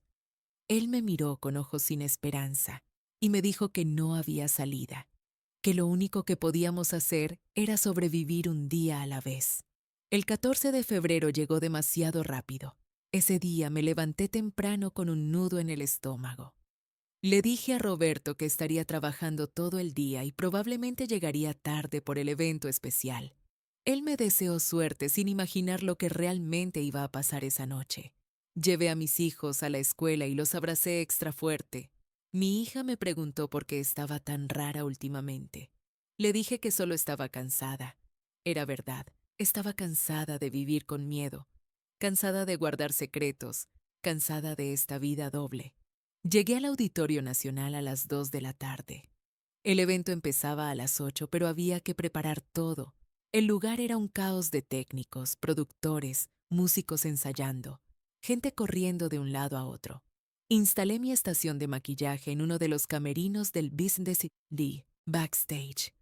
Él me miró con ojos sin esperanza y me dijo que no había salida, que lo único que podíamos hacer era sobrevivir un día a la vez. El 14 de febrero llegó demasiado rápido. Ese día me levanté temprano con un nudo en el estómago. Le dije a Roberto que estaría trabajando todo el día y probablemente llegaría tarde por el evento especial. Él me deseó suerte sin imaginar lo que realmente iba a pasar esa noche. Llevé a mis hijos a la escuela y los abracé extra fuerte. Mi hija me preguntó por qué estaba tan rara últimamente. Le dije que solo estaba cansada. Era verdad, estaba cansada de vivir con miedo, cansada de guardar secretos, cansada de esta vida doble. Llegué al Auditorio Nacional a las 2 de la tarde. El evento empezaba a las 8, pero había que preparar todo. El lugar era un caos de técnicos, productores, músicos ensayando, gente corriendo de un lado a otro. Instalé mi estación de maquillaje en uno de los camerinos del Business Lee, backstage.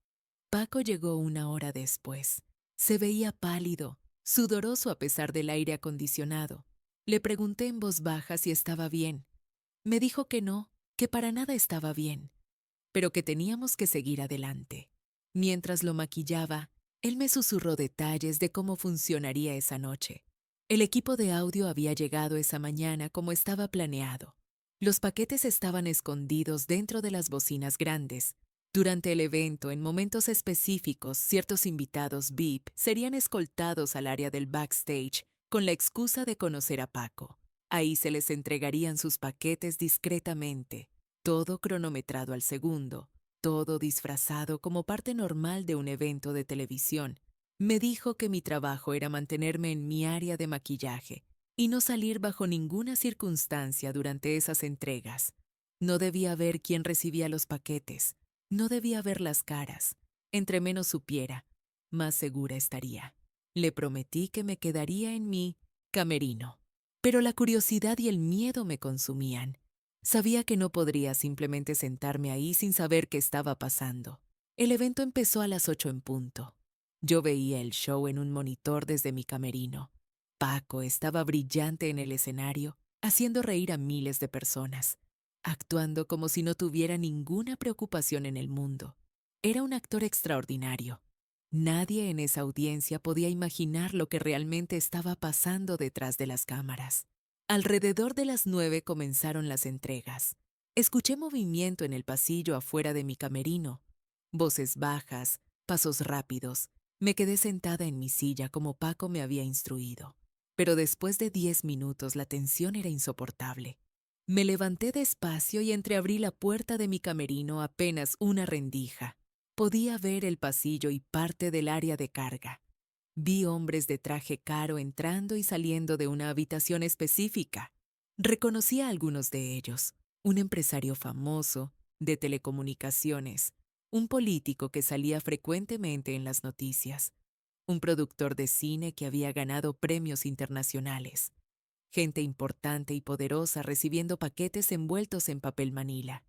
Paco llegó una hora después. Se veía pálido, sudoroso a pesar del aire acondicionado. Le pregunté en voz baja si estaba bien. Me dijo que no, que para nada estaba bien, pero que teníamos que seguir adelante. Mientras lo maquillaba, él me susurró detalles de cómo funcionaría esa noche. El equipo de audio había llegado esa mañana como estaba planeado. Los paquetes estaban escondidos dentro de las bocinas grandes. Durante el evento, en momentos específicos, ciertos invitados VIP serían escoltados al área del backstage con la excusa de conocer a Paco. Ahí se les entregarían sus paquetes discretamente, todo cronometrado al segundo, todo disfrazado como parte normal de un evento de televisión. Me dijo que mi trabajo era mantenerme en mi área de maquillaje y no salir bajo ninguna circunstancia durante esas entregas. No debía ver quién recibía los paquetes, no debía ver las caras. Entre menos supiera, más segura estaría. Le prometí que me quedaría en mi camerino. Pero la curiosidad y el miedo me consumían. Sabía que no podría simplemente sentarme ahí sin saber qué estaba pasando. El evento empezó a las 8 en punto. Yo veía el show en un monitor desde mi camerino. Paco estaba brillante en el escenario, haciendo reír a miles de personas, actuando como si no tuviera ninguna preocupación en el mundo. Era un actor extraordinario. Nadie en esa audiencia podía imaginar lo que realmente estaba pasando detrás de las cámaras. Alrededor de las 9 comenzaron las entregas. Escuché movimiento en el pasillo afuera de mi camerino. Voces bajas, pasos rápidos. Me quedé sentada en mi silla como Paco me había instruido. Pero después de 10 minutos la tensión era insoportable. Me levanté despacio y entreabrí la puerta de mi camerino apenas una rendija. Podía ver el pasillo y parte del área de carga. Vi hombres de traje caro entrando y saliendo de una habitación específica. Reconocí a algunos de ellos, un empresario famoso, de telecomunicaciones, un político que salía frecuentemente en las noticias, un productor de cine que había ganado premios internacionales, gente importante y poderosa recibiendo paquetes envueltos en papel manila.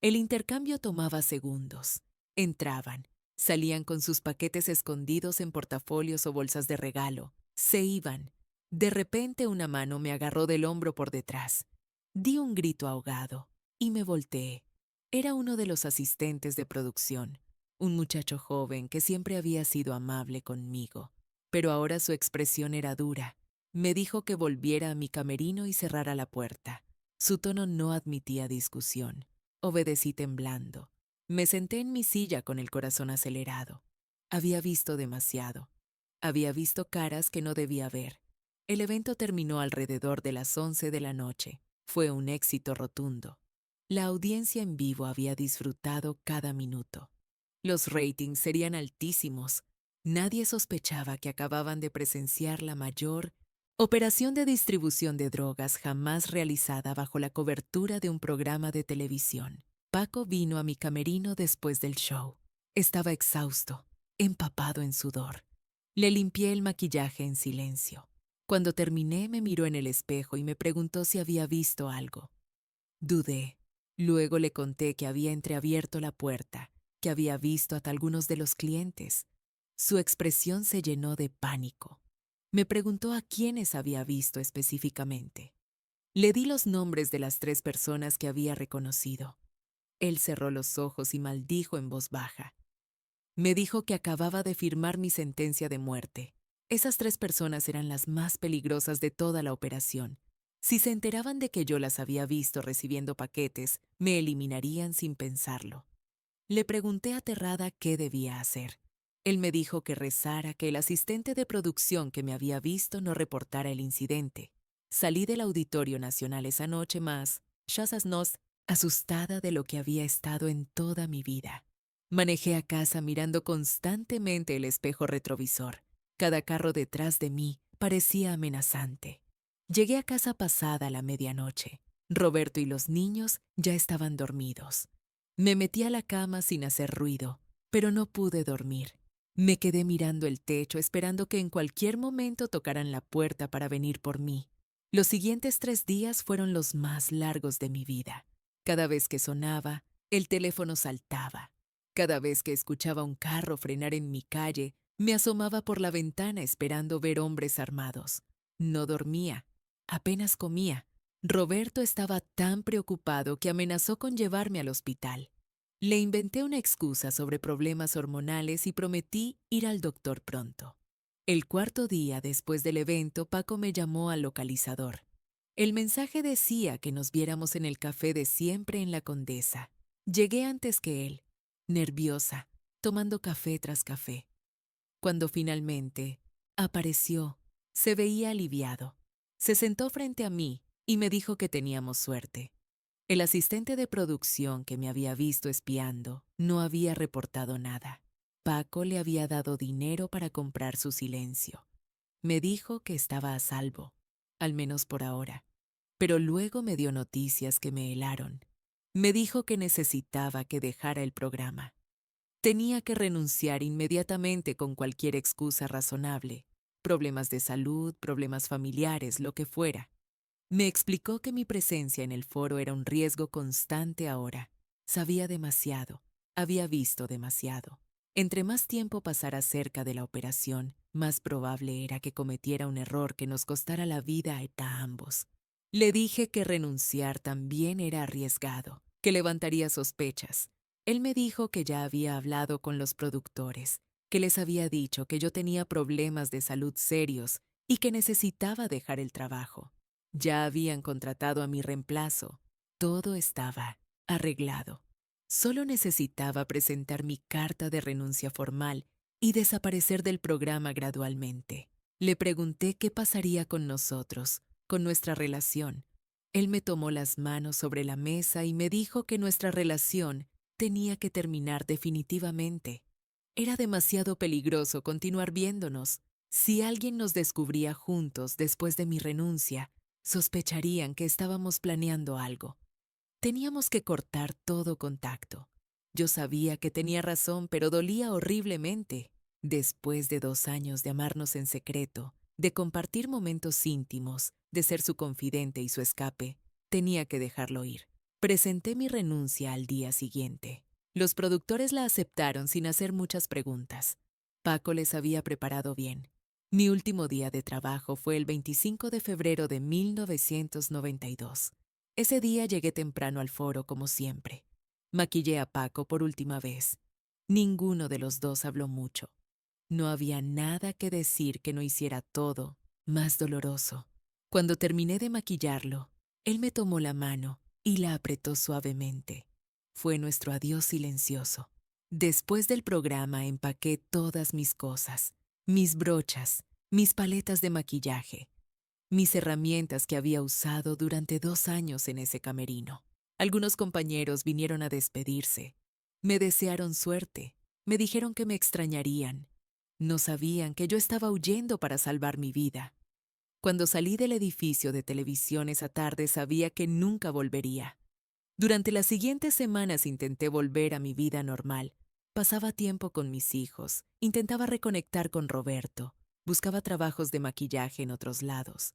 El intercambio tomaba segundos. Entraban, salían con sus paquetes escondidos en portafolios o bolsas de regalo. Se iban. De repente una mano me agarró del hombro por detrás. Di un grito ahogado y me volteé. Era uno de los asistentes de producción, un muchacho joven que siempre había sido amable conmigo, pero ahora su expresión era dura. Me dijo que volviera a mi camerino y cerrara la puerta. Su tono no admitía discusión. Obedecí temblando. Me senté en mi silla con el corazón acelerado. Había visto demasiado. Había visto caras que no debía ver. El evento terminó alrededor de las 11 de la noche. Fue un éxito rotundo. La audiencia en vivo había disfrutado cada minuto. Los ratings serían altísimos. Nadie sospechaba que acababan de presenciar la mayor operación de distribución de drogas jamás realizada bajo la cobertura de un programa de televisión. Paco vino a mi camerino después del show. Estaba exhausto, empapado en sudor. Le limpié el maquillaje en silencio. Cuando terminé, me miró en el espejo y me preguntó si había visto algo. Dudé. Luego le conté que había entreabierto la puerta, que había visto a algunos de los clientes. Su expresión se llenó de pánico. Me preguntó a quiénes había visto específicamente. Le di los nombres de las 3 personas que había reconocido. Él cerró los ojos y maldijo en voz baja. Me dijo que acababa de firmar mi sentencia de muerte. Esas 3 personas eran las más peligrosas de toda la operación. Si se enteraban de que yo las había visto recibiendo paquetes, me eliminarían sin pensarlo. Le pregunté aterrada qué debía hacer. Él me dijo que rezara que el asistente de producción que me había visto no reportara el incidente. Salí del Auditorio Nacional esa noche más, nos, asustada de lo que había estado en toda mi vida. Manejé a casa mirando constantemente el espejo retrovisor. Cada carro detrás de mí parecía amenazante. Llegué a casa pasada la medianoche. Roberto y los niños ya estaban dormidos. Me metí a la cama sin hacer ruido, pero no pude dormir. Me quedé mirando el techo esperando que en cualquier momento tocaran la puerta para venir por mí. Los siguientes 3 días fueron los más largos de mi vida. Cada vez que sonaba, el teléfono saltaba. Cada vez que escuchaba un carro frenar en mi calle, me asomaba por la ventana esperando ver hombres armados. No dormía, apenas comía. Roberto estaba tan preocupado que amenazó con llevarme al hospital. Le inventé una excusa sobre problemas hormonales y prometí ir al doctor pronto. El 4.er día después del evento, Paco me llamó al localizador. El mensaje decía que nos viéramos en el café de siempre en la Condesa. Llegué antes que él, nerviosa, tomando café tras café. Cuando finalmente apareció, se veía aliviado. Se sentó frente a mí y me dijo que teníamos suerte. El asistente de producción que me había visto espiando no había reportado nada. Paco le había dado dinero para comprar su silencio. Me dijo que estaba a salvo, al menos por ahora. Pero luego me dio noticias que me helaron. Me dijo que necesitaba que dejara el programa. Tenía que renunciar inmediatamente con cualquier excusa razonable. Problemas de salud, problemas familiares, lo que fuera. Me explicó que mi presencia en el foro era un riesgo constante ahora. Sabía demasiado, había visto demasiado. Entre más tiempo pasara cerca de la operación, más probable era que cometiera un error que nos costara la vida a ambos. Le dije que renunciar también era arriesgado, que levantaría sospechas. Él me dijo que ya había hablado con los productores, que les había dicho que yo tenía problemas de salud serios y que necesitaba dejar el trabajo. Ya habían contratado a mi reemplazo. Todo estaba arreglado. Solo necesitaba presentar mi carta de renuncia formal y desaparecer del programa gradualmente. Le pregunté qué pasaría con nosotros, con nuestra relación. Él me tomó las manos sobre la mesa y me dijo que nuestra relación tenía que terminar definitivamente. Era demasiado peligroso continuar viéndonos. Si alguien nos descubría juntos después de mi renuncia, sospecharían que estábamos planeando algo. Teníamos que cortar todo contacto. Yo sabía que tenía razón, pero dolía horriblemente. Después de 2 años de amarnos en secreto, de compartir momentos íntimos, de ser su confidente y su escape, tenía que dejarlo ir. Presenté mi renuncia al día siguiente. Los productores la aceptaron sin hacer muchas preguntas. Paco les había preparado bien. Mi último día de trabajo fue el 25 de febrero de 1992. Ese día llegué temprano al foro como siempre. Maquillé a Paco por última vez. Ninguno de los dos habló mucho. No había nada que decir que no hiciera todo más doloroso. Cuando terminé de maquillarlo, él me tomó la mano y la apretó suavemente. Fue nuestro adiós silencioso. Después del programa empaqué todas mis cosas, mis brochas, mis paletas de maquillaje, mis herramientas que había usado durante 2 años en ese camerino. Algunos compañeros vinieron a despedirse. Me desearon suerte. Me dijeron que me extrañarían. No sabían que yo estaba huyendo para salvar mi vida. Cuando salí del edificio de televisión esa tarde sabía que nunca volvería. Durante las siguientes semanas intenté volver a mi vida normal. Pasaba tiempo con mis hijos, intentaba reconectar con Roberto, buscaba trabajos de maquillaje en otros lados.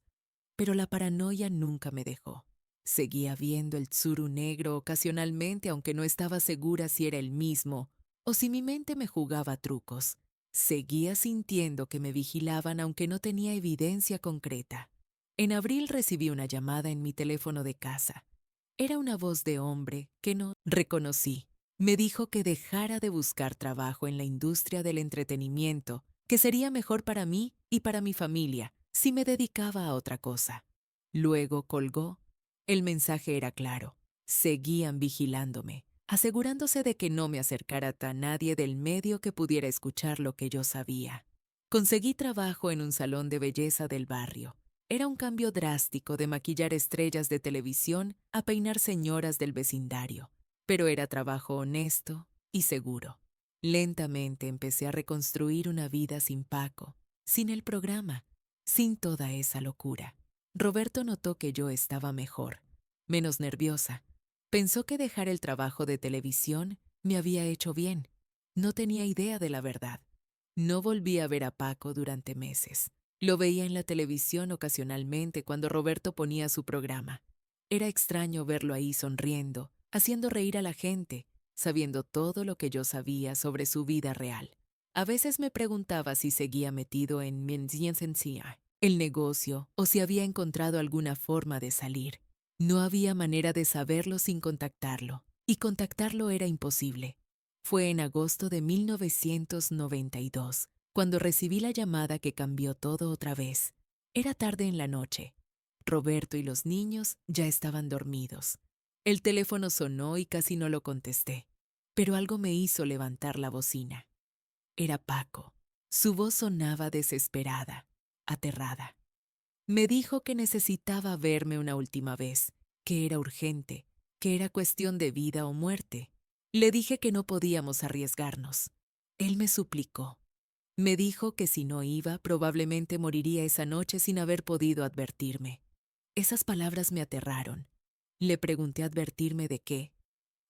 Pero la paranoia nunca me dejó. Seguía viendo el tsuru negro ocasionalmente, aunque no estaba segura si era el mismo o si mi mente me jugaba trucos. Seguía sintiendo que me vigilaban aunque no tenía evidencia concreta. En abril recibí una llamada en mi teléfono de casa. Era una voz de hombre que no reconocí. Me dijo que dejara de buscar trabajo en la industria del entretenimiento, que sería mejor para mí y para mi familia si me dedicaba a otra cosa. Luego colgó. El mensaje era claro. Seguían vigilándome, asegurándose de que no me acercara a nadie del medio que pudiera escuchar lo que yo sabía. Conseguí trabajo en un salón de belleza del barrio. Era un cambio drástico de maquillar estrellas de televisión a peinar señoras del vecindario, pero era trabajo honesto y seguro. Lentamente empecé a reconstruir una vida sin Paco, sin el programa, sin toda esa locura. Roberto notó que yo estaba mejor, menos nerviosa. Pensó que dejar el trabajo de televisión me había hecho bien. No tenía idea de la verdad. No volví a ver a Paco durante meses. Lo veía en la televisión ocasionalmente cuando Roberto ponía su programa. Era extraño verlo ahí sonriendo, haciendo reír a la gente, sabiendo todo lo que yo sabía sobre su vida real. A veces me preguntaba si seguía metido en el negocio o si había encontrado alguna forma de salir. No había manera de saberlo sin contactarlo, y contactarlo era imposible. Fue en agosto de 1992 cuando recibí la llamada que cambió todo otra vez. Era tarde en la noche. Roberto y los niños ya estaban dormidos. El teléfono sonó y casi no lo contesté, pero algo me hizo levantar la bocina. Era Paco. Su voz sonaba desesperada, aterrada. Me dijo que necesitaba verme una última vez, que era urgente, que era cuestión de vida o muerte. Le dije que no podíamos arriesgarnos. Él me suplicó. Me dijo que si no iba, probablemente moriría esa noche sin haber podido advertirme. Esas palabras me aterraron. Le pregunté advertirme de qué.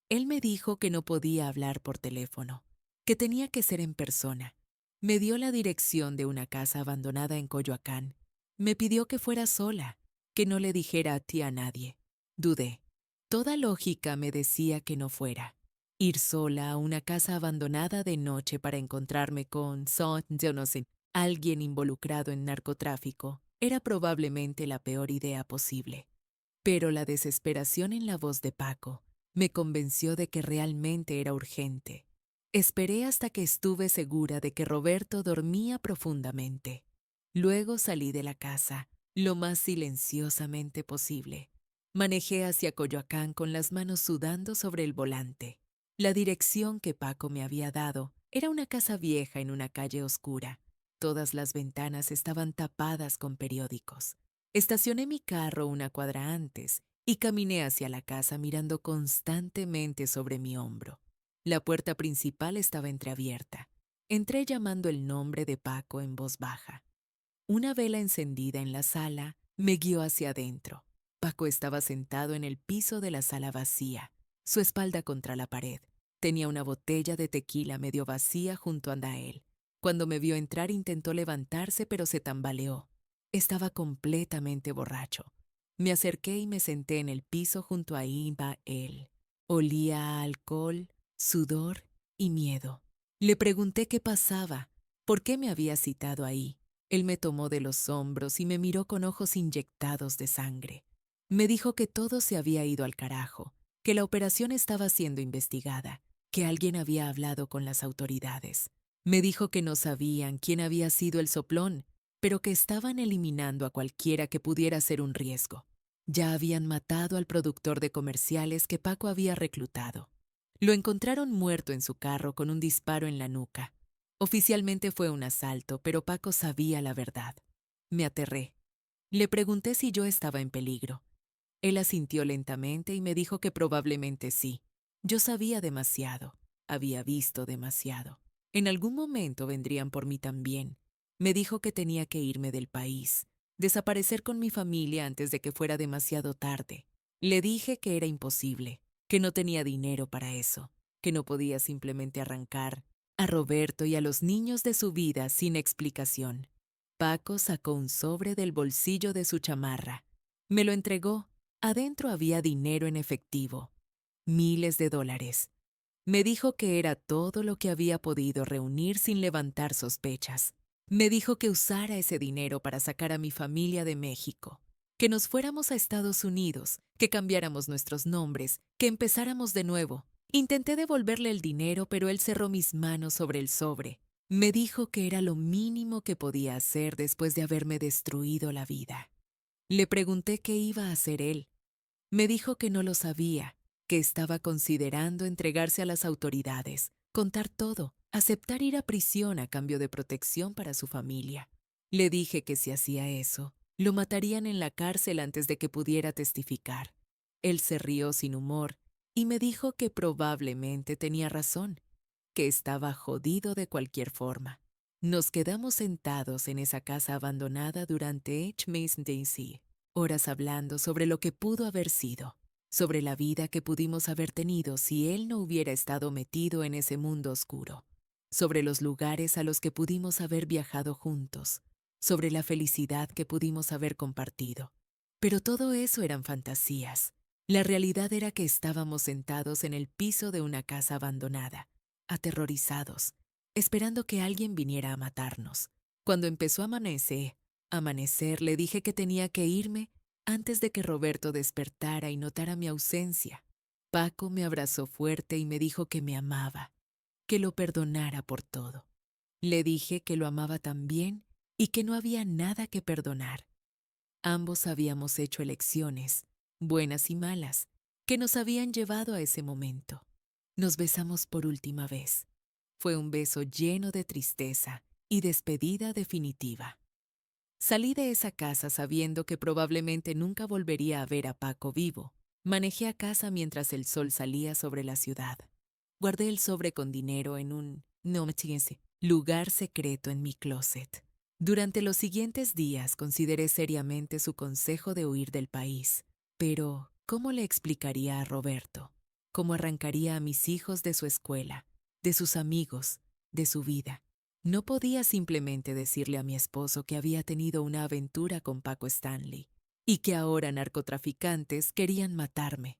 Él me dijo que no podía hablar por teléfono, que tenía que ser en persona. Me dio la dirección de una casa abandonada en Coyoacán. Me pidió que fuera sola, que no le dijera a ti a nadie. Dudé. Toda lógica me decía que no fuera. Ir sola a una casa abandonada de noche para encontrarme con, yo no sé, alguien involucrado en narcotráfico, era probablemente la peor idea posible. Pero la desesperación en la voz de Paco me convenció de que realmente era urgente. Esperé hasta que estuve segura de que Roberto dormía profundamente. Luego salí de la casa, lo más silenciosamente posible. Manejé hacia Coyoacán con las manos sudando sobre el volante. La dirección que Paco me había dado era una casa vieja en una calle oscura. Todas las ventanas estaban tapadas con periódicos. Estacioné mi carro una cuadra antes y caminé hacia la casa mirando constantemente sobre mi hombro. La puerta principal estaba entreabierta. Entré llamando el nombre de Paco en voz baja. Una vela encendida en la sala me guió hacia adentro. Paco estaba sentado en el piso de la sala vacía, su espalda contra la pared. Tenía una botella de tequila medio vacía junto a él. Cuando me vio entrar intentó levantarse, pero se tambaleó. Estaba completamente borracho. Me acerqué y me senté en el piso junto a él. Olía a alcohol, sudor y miedo. Le pregunté qué pasaba, por qué me había citado ahí. Él me tomó de los hombros y me miró con ojos inyectados de sangre. Me dijo que todo se había ido al carajo, que la operación estaba siendo investigada, que alguien había hablado con las autoridades. Me dijo que no sabían quién había sido el soplón, pero que estaban eliminando a cualquiera que pudiera ser un riesgo. Ya habían matado al productor de comerciales que Paco había reclutado. Lo encontraron muerto en su carro con un disparo en la nuca. Oficialmente fue un asalto, pero Paco sabía la verdad. Me aterré. Le pregunté si yo estaba en peligro. Él asintió lentamente y me dijo que probablemente sí. Yo sabía demasiado, había visto demasiado. En algún momento vendrían por mí también. Me dijo que tenía que irme del país, desaparecer con mi familia antes de que fuera demasiado tarde. Le dije que era imposible, que no tenía dinero para eso, que no podía simplemente arrancar a Roberto y a los niños de su vida sin explicación. Paco sacó un sobre del bolsillo de su chamarra. Me lo entregó. Adentro había dinero en efectivo, miles de dólares. Me dijo que era todo lo que había podido reunir sin levantar sospechas. Me dijo que usara ese dinero para sacar a mi familia de México, que nos fuéramos a Estados Unidos, que cambiáramos nuestros nombres, que empezáramos de nuevo. Intenté devolverle el dinero, pero él cerró mis manos sobre el sobre. Me dijo que era lo mínimo que podía hacer después de haberme destruido la vida. Le pregunté qué iba a hacer él. Me dijo que no lo sabía, que estaba considerando entregarse a las autoridades, contar todo, aceptar ir a prisión a cambio de protección para su familia. Le dije que si hacía eso, lo matarían en la cárcel antes de que pudiera testificar. Él se rió sin humor y me dijo que probablemente tenía razón, que estaba jodido de cualquier forma. Nos quedamos sentados en esa casa abandonada durante HMAS, horas hablando sobre lo que pudo haber sido, sobre la vida que pudimos haber tenido si él no hubiera estado metido en ese mundo oscuro, sobre los lugares a los que pudimos haber viajado juntos, sobre la felicidad que pudimos haber compartido. Pero todo eso eran fantasías. La realidad era que estábamos sentados en el piso de una casa abandonada, aterrorizados, esperando que alguien viniera a matarnos. Cuando empezó a amanecer, le dije que tenía que irme antes de que Roberto despertara y notara mi ausencia. Paco me abrazó fuerte y me dijo que me amaba, que lo perdonara por todo. Le dije que lo amaba también y que no había nada que perdonar. Ambos habíamos hecho elecciones, buenas y malas, que nos habían llevado a ese momento. Nos besamos por última vez. Fue un beso lleno de tristeza y despedida definitiva. Salí de esa casa sabiendo que probablemente nunca volvería a ver a Paco vivo. Manejé a casa mientras el sol salía sobre la ciudad. Guardé el sobre con dinero en un lugar secreto en mi closet. Durante los siguientes días consideré seriamente su consejo de huir del país. Pero, ¿cómo le explicaría a Roberto? ¿Cómo arrancaría a mis hijos de su escuela, de sus amigos, de su vida? No podía simplemente decirle a mi esposo que había tenido una aventura con Paco Stanley y que ahora narcotraficantes querían matarme.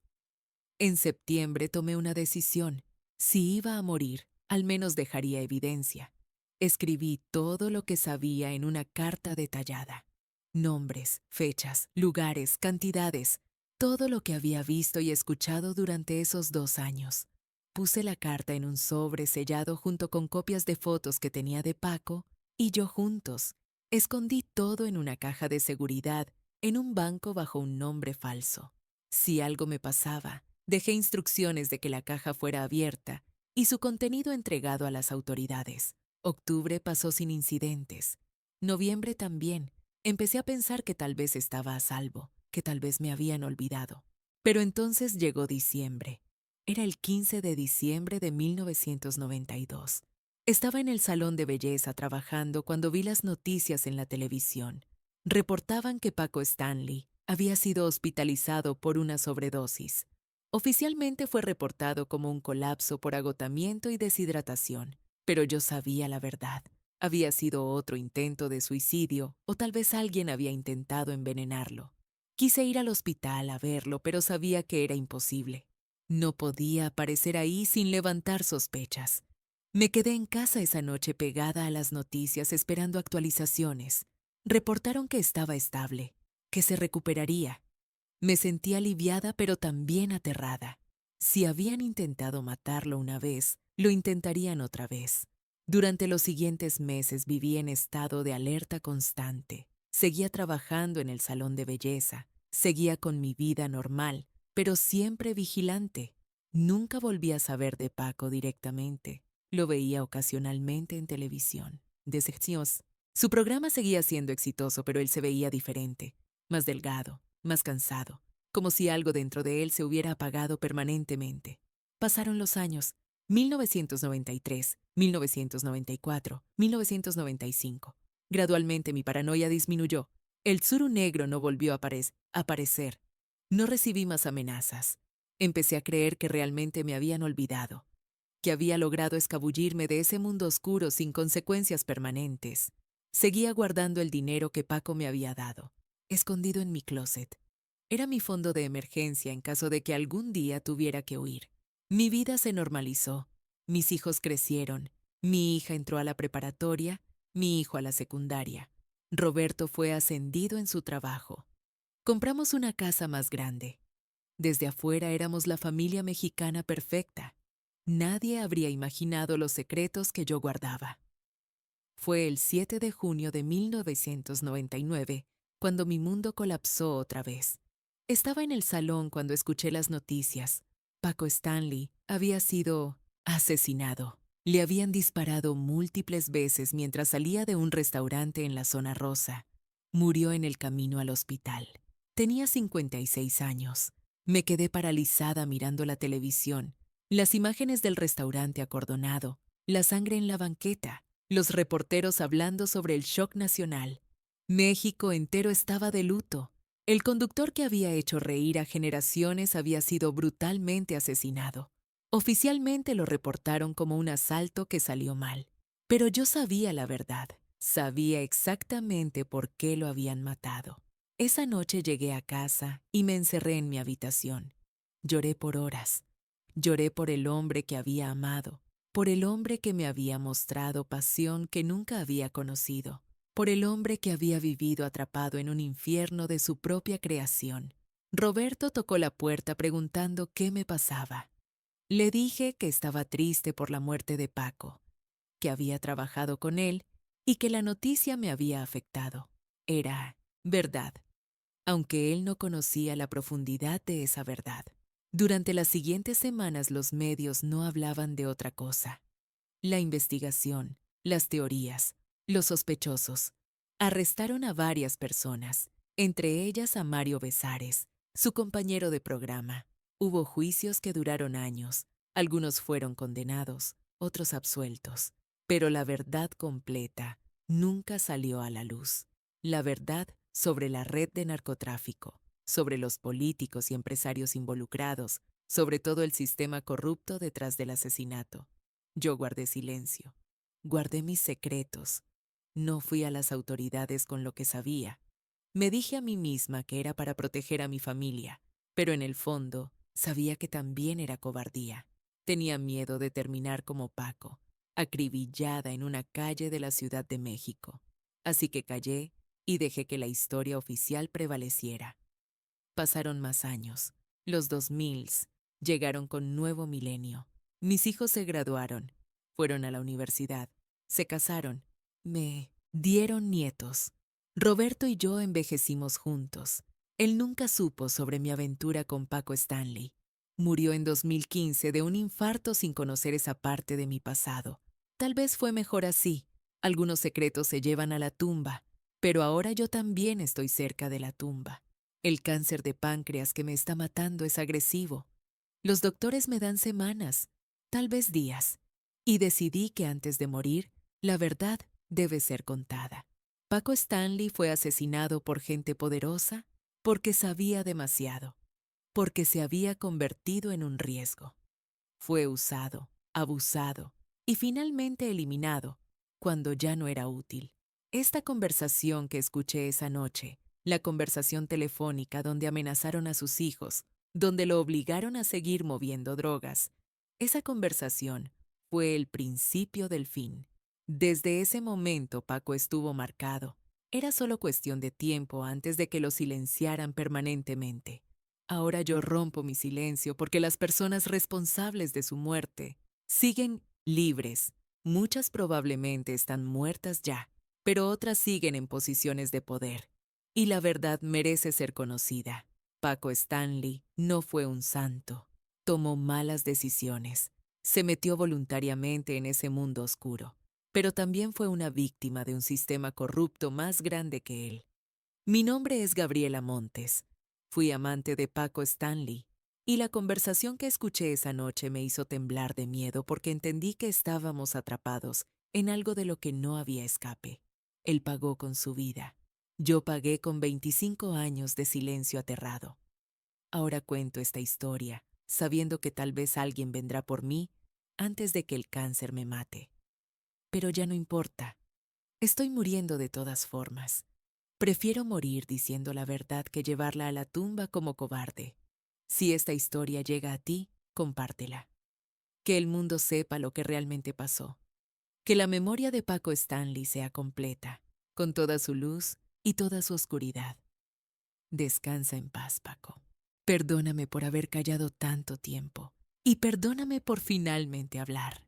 En septiembre tomé una decisión. Si iba a morir, al menos dejaría evidencia. Escribí todo lo que sabía en una carta detallada. Nombres, fechas, lugares, cantidades, todo lo que había visto y escuchado durante esos 2 años. Puse la carta en un sobre sellado junto con copias de fotos que tenía de Paco y yo juntos. Escondí todo en una caja de seguridad, en un banco bajo un nombre falso. Si algo me pasaba, dejé instrucciones de que la caja fuera abierta y su contenido entregado a las autoridades. Octubre pasó sin incidentes. Noviembre también. Empecé a pensar que tal vez estaba a salvo, que tal vez me habían olvidado. Pero entonces llegó diciembre. Era el 15 de diciembre de 1992. Estaba en el salón de belleza trabajando cuando vi las noticias en la televisión. Reportaban que Paco Stanley había sido hospitalizado por una sobredosis. Oficialmente fue reportado como un colapso por agotamiento y deshidratación, pero yo sabía la verdad. Había sido otro intento de suicidio o tal vez alguien había intentado envenenarlo. Quise ir al hospital a verlo, pero sabía que era imposible. No podía aparecer ahí sin levantar sospechas. Me quedé en casa esa noche pegada a las noticias esperando actualizaciones. Reportaron que estaba estable, que se recuperaría. Me sentí aliviada pero también aterrada. Si habían intentado matarlo una vez, lo intentarían otra vez. Durante los siguientes meses viví en estado de alerta constante. Seguía trabajando en el salón de belleza, seguía con mi vida normal, pero siempre vigilante. Nunca volví a saber de Paco directamente. Lo veía ocasionalmente en televisión. Decepciones. Su programa seguía siendo exitoso, pero él se veía diferente, más delgado, más cansado, como si algo dentro de él se hubiera apagado permanentemente. Pasaron los años, 1993, 1994, 1995. Gradualmente mi paranoia disminuyó. El suru negro no volvió a aparecer. No recibí más amenazas. Empecé a creer que realmente me habían olvidado, que había logrado escabullirme de ese mundo oscuro sin consecuencias permanentes. Seguía guardando el dinero que Paco me había dado, escondido en mi closet. Era mi fondo de emergencia en caso de que algún día tuviera que huir. Mi vida se normalizó. Mis hijos crecieron. Mi hija entró a la preparatoria, mi hijo a la secundaria. Roberto fue ascendido en su trabajo. Compramos una casa más grande. Desde afuera éramos la familia mexicana perfecta. Nadie habría imaginado los secretos que yo guardaba. Fue el 7 de junio de 1999 cuando mi mundo colapsó otra vez. Estaba en el salón cuando escuché las noticias. Paco Stanley había sido asesinado. Le habían disparado múltiples veces mientras salía de un restaurante en la zona rosa. Murió en el camino al hospital. Tenía 56 años. Me quedé paralizada mirando la televisión, las imágenes del restaurante acordonado, la sangre en la banqueta, los reporteros hablando sobre el shock nacional. México entero estaba de luto. El conductor que había hecho reír a generaciones había sido brutalmente asesinado. Oficialmente lo reportaron como un asalto que salió mal. Pero yo sabía la verdad. Sabía exactamente por qué lo habían matado. Esa noche llegué a casa y me encerré en mi habitación. Lloré por horas. Lloré por el hombre que había amado, por el hombre que me había mostrado pasión que nunca había conocido, por el hombre que había vivido atrapado en un infierno de su propia creación. Roberto tocó la puerta preguntando qué me pasaba. Le dije que estaba triste por la muerte de Paco, que había trabajado con él y que la noticia me había afectado. Era verdad, aunque él no conocía la profundidad de esa verdad. Durante las siguientes semanas los medios no hablaban de otra cosa. La investigación, las teorías, los sospechosos. Arrestaron a varias personas, entre ellas a Mario Besares, su compañero de programa. Hubo juicios que duraron años. Algunos fueron condenados, otros absueltos. Pero la verdad completa nunca salió a la luz. La verdad sobre la red de narcotráfico, sobre los políticos y empresarios involucrados, sobre todo el sistema corrupto detrás del asesinato. Yo guardé silencio, guardé mis secretos. No fui a las autoridades con lo que sabía. Me dije a mí misma que era para proteger a mi familia, pero en el fondo sabía que también era cobardía. Tenía miedo de terminar como Paco, acribillada en una calle de la Ciudad de México. Así que callé y dejé que la historia oficial prevaleciera. Pasaron más años. Los 2000 llegaron con nuevo milenio. Mis hijos se graduaron, fueron a la universidad, se casaron, me dieron nietos. Roberto y yo envejecimos juntos. Él nunca supo sobre mi aventura con Paco Stanley. Murió en 2015 de un infarto sin conocer esa parte de mi pasado. Tal vez fue mejor así. Algunos secretos se llevan a la tumba, pero ahora yo también estoy cerca de la tumba. El cáncer de páncreas que me está matando es agresivo. Los doctores me dan semanas, tal vez días, y decidí que antes de morir, la verdad debe ser contada. Paco Stanley fue asesinado por gente poderosa porque sabía demasiado, porque se había convertido en un riesgo. Fue usado, abusado y finalmente eliminado cuando ya no era útil. Esta conversación que escuché esa noche, la conversación telefónica donde amenazaron a sus hijos, donde lo obligaron a seguir moviendo drogas, esa conversación fue el principio del fin. Desde ese momento Paco estuvo marcado. Era solo cuestión de tiempo antes de que lo silenciaran permanentemente. Ahora yo rompo mi silencio porque las personas responsables de su muerte siguen libres. Muchas probablemente están muertas ya, pero otras siguen en posiciones de poder. Y la verdad merece ser conocida. Paco Stanley no fue un santo. Tomó malas decisiones. Se metió voluntariamente en ese mundo oscuro. Pero también fue una víctima de un sistema corrupto más grande que él. Mi nombre es Gabriela Montes. Fui amante de Paco Stanley, y la conversación que escuché esa noche me hizo temblar de miedo porque entendí que estábamos atrapados en algo de lo que no había escape. Él pagó con su vida. Yo pagué con 25 años de silencio aterrado. Ahora cuento esta historia, sabiendo que tal vez alguien vendrá por mí antes de que el cáncer me mate. Pero ya no importa. Estoy muriendo de todas formas. Prefiero morir diciendo la verdad que llevarla a la tumba como cobarde. Si esta historia llega a ti, compártela. Que el mundo sepa lo que realmente pasó. Que la memoria de Paco Stanley sea completa, con toda su luz y toda su oscuridad. Descansa en paz, Paco. Perdóname por haber callado tanto tiempo y perdóname por finalmente hablar.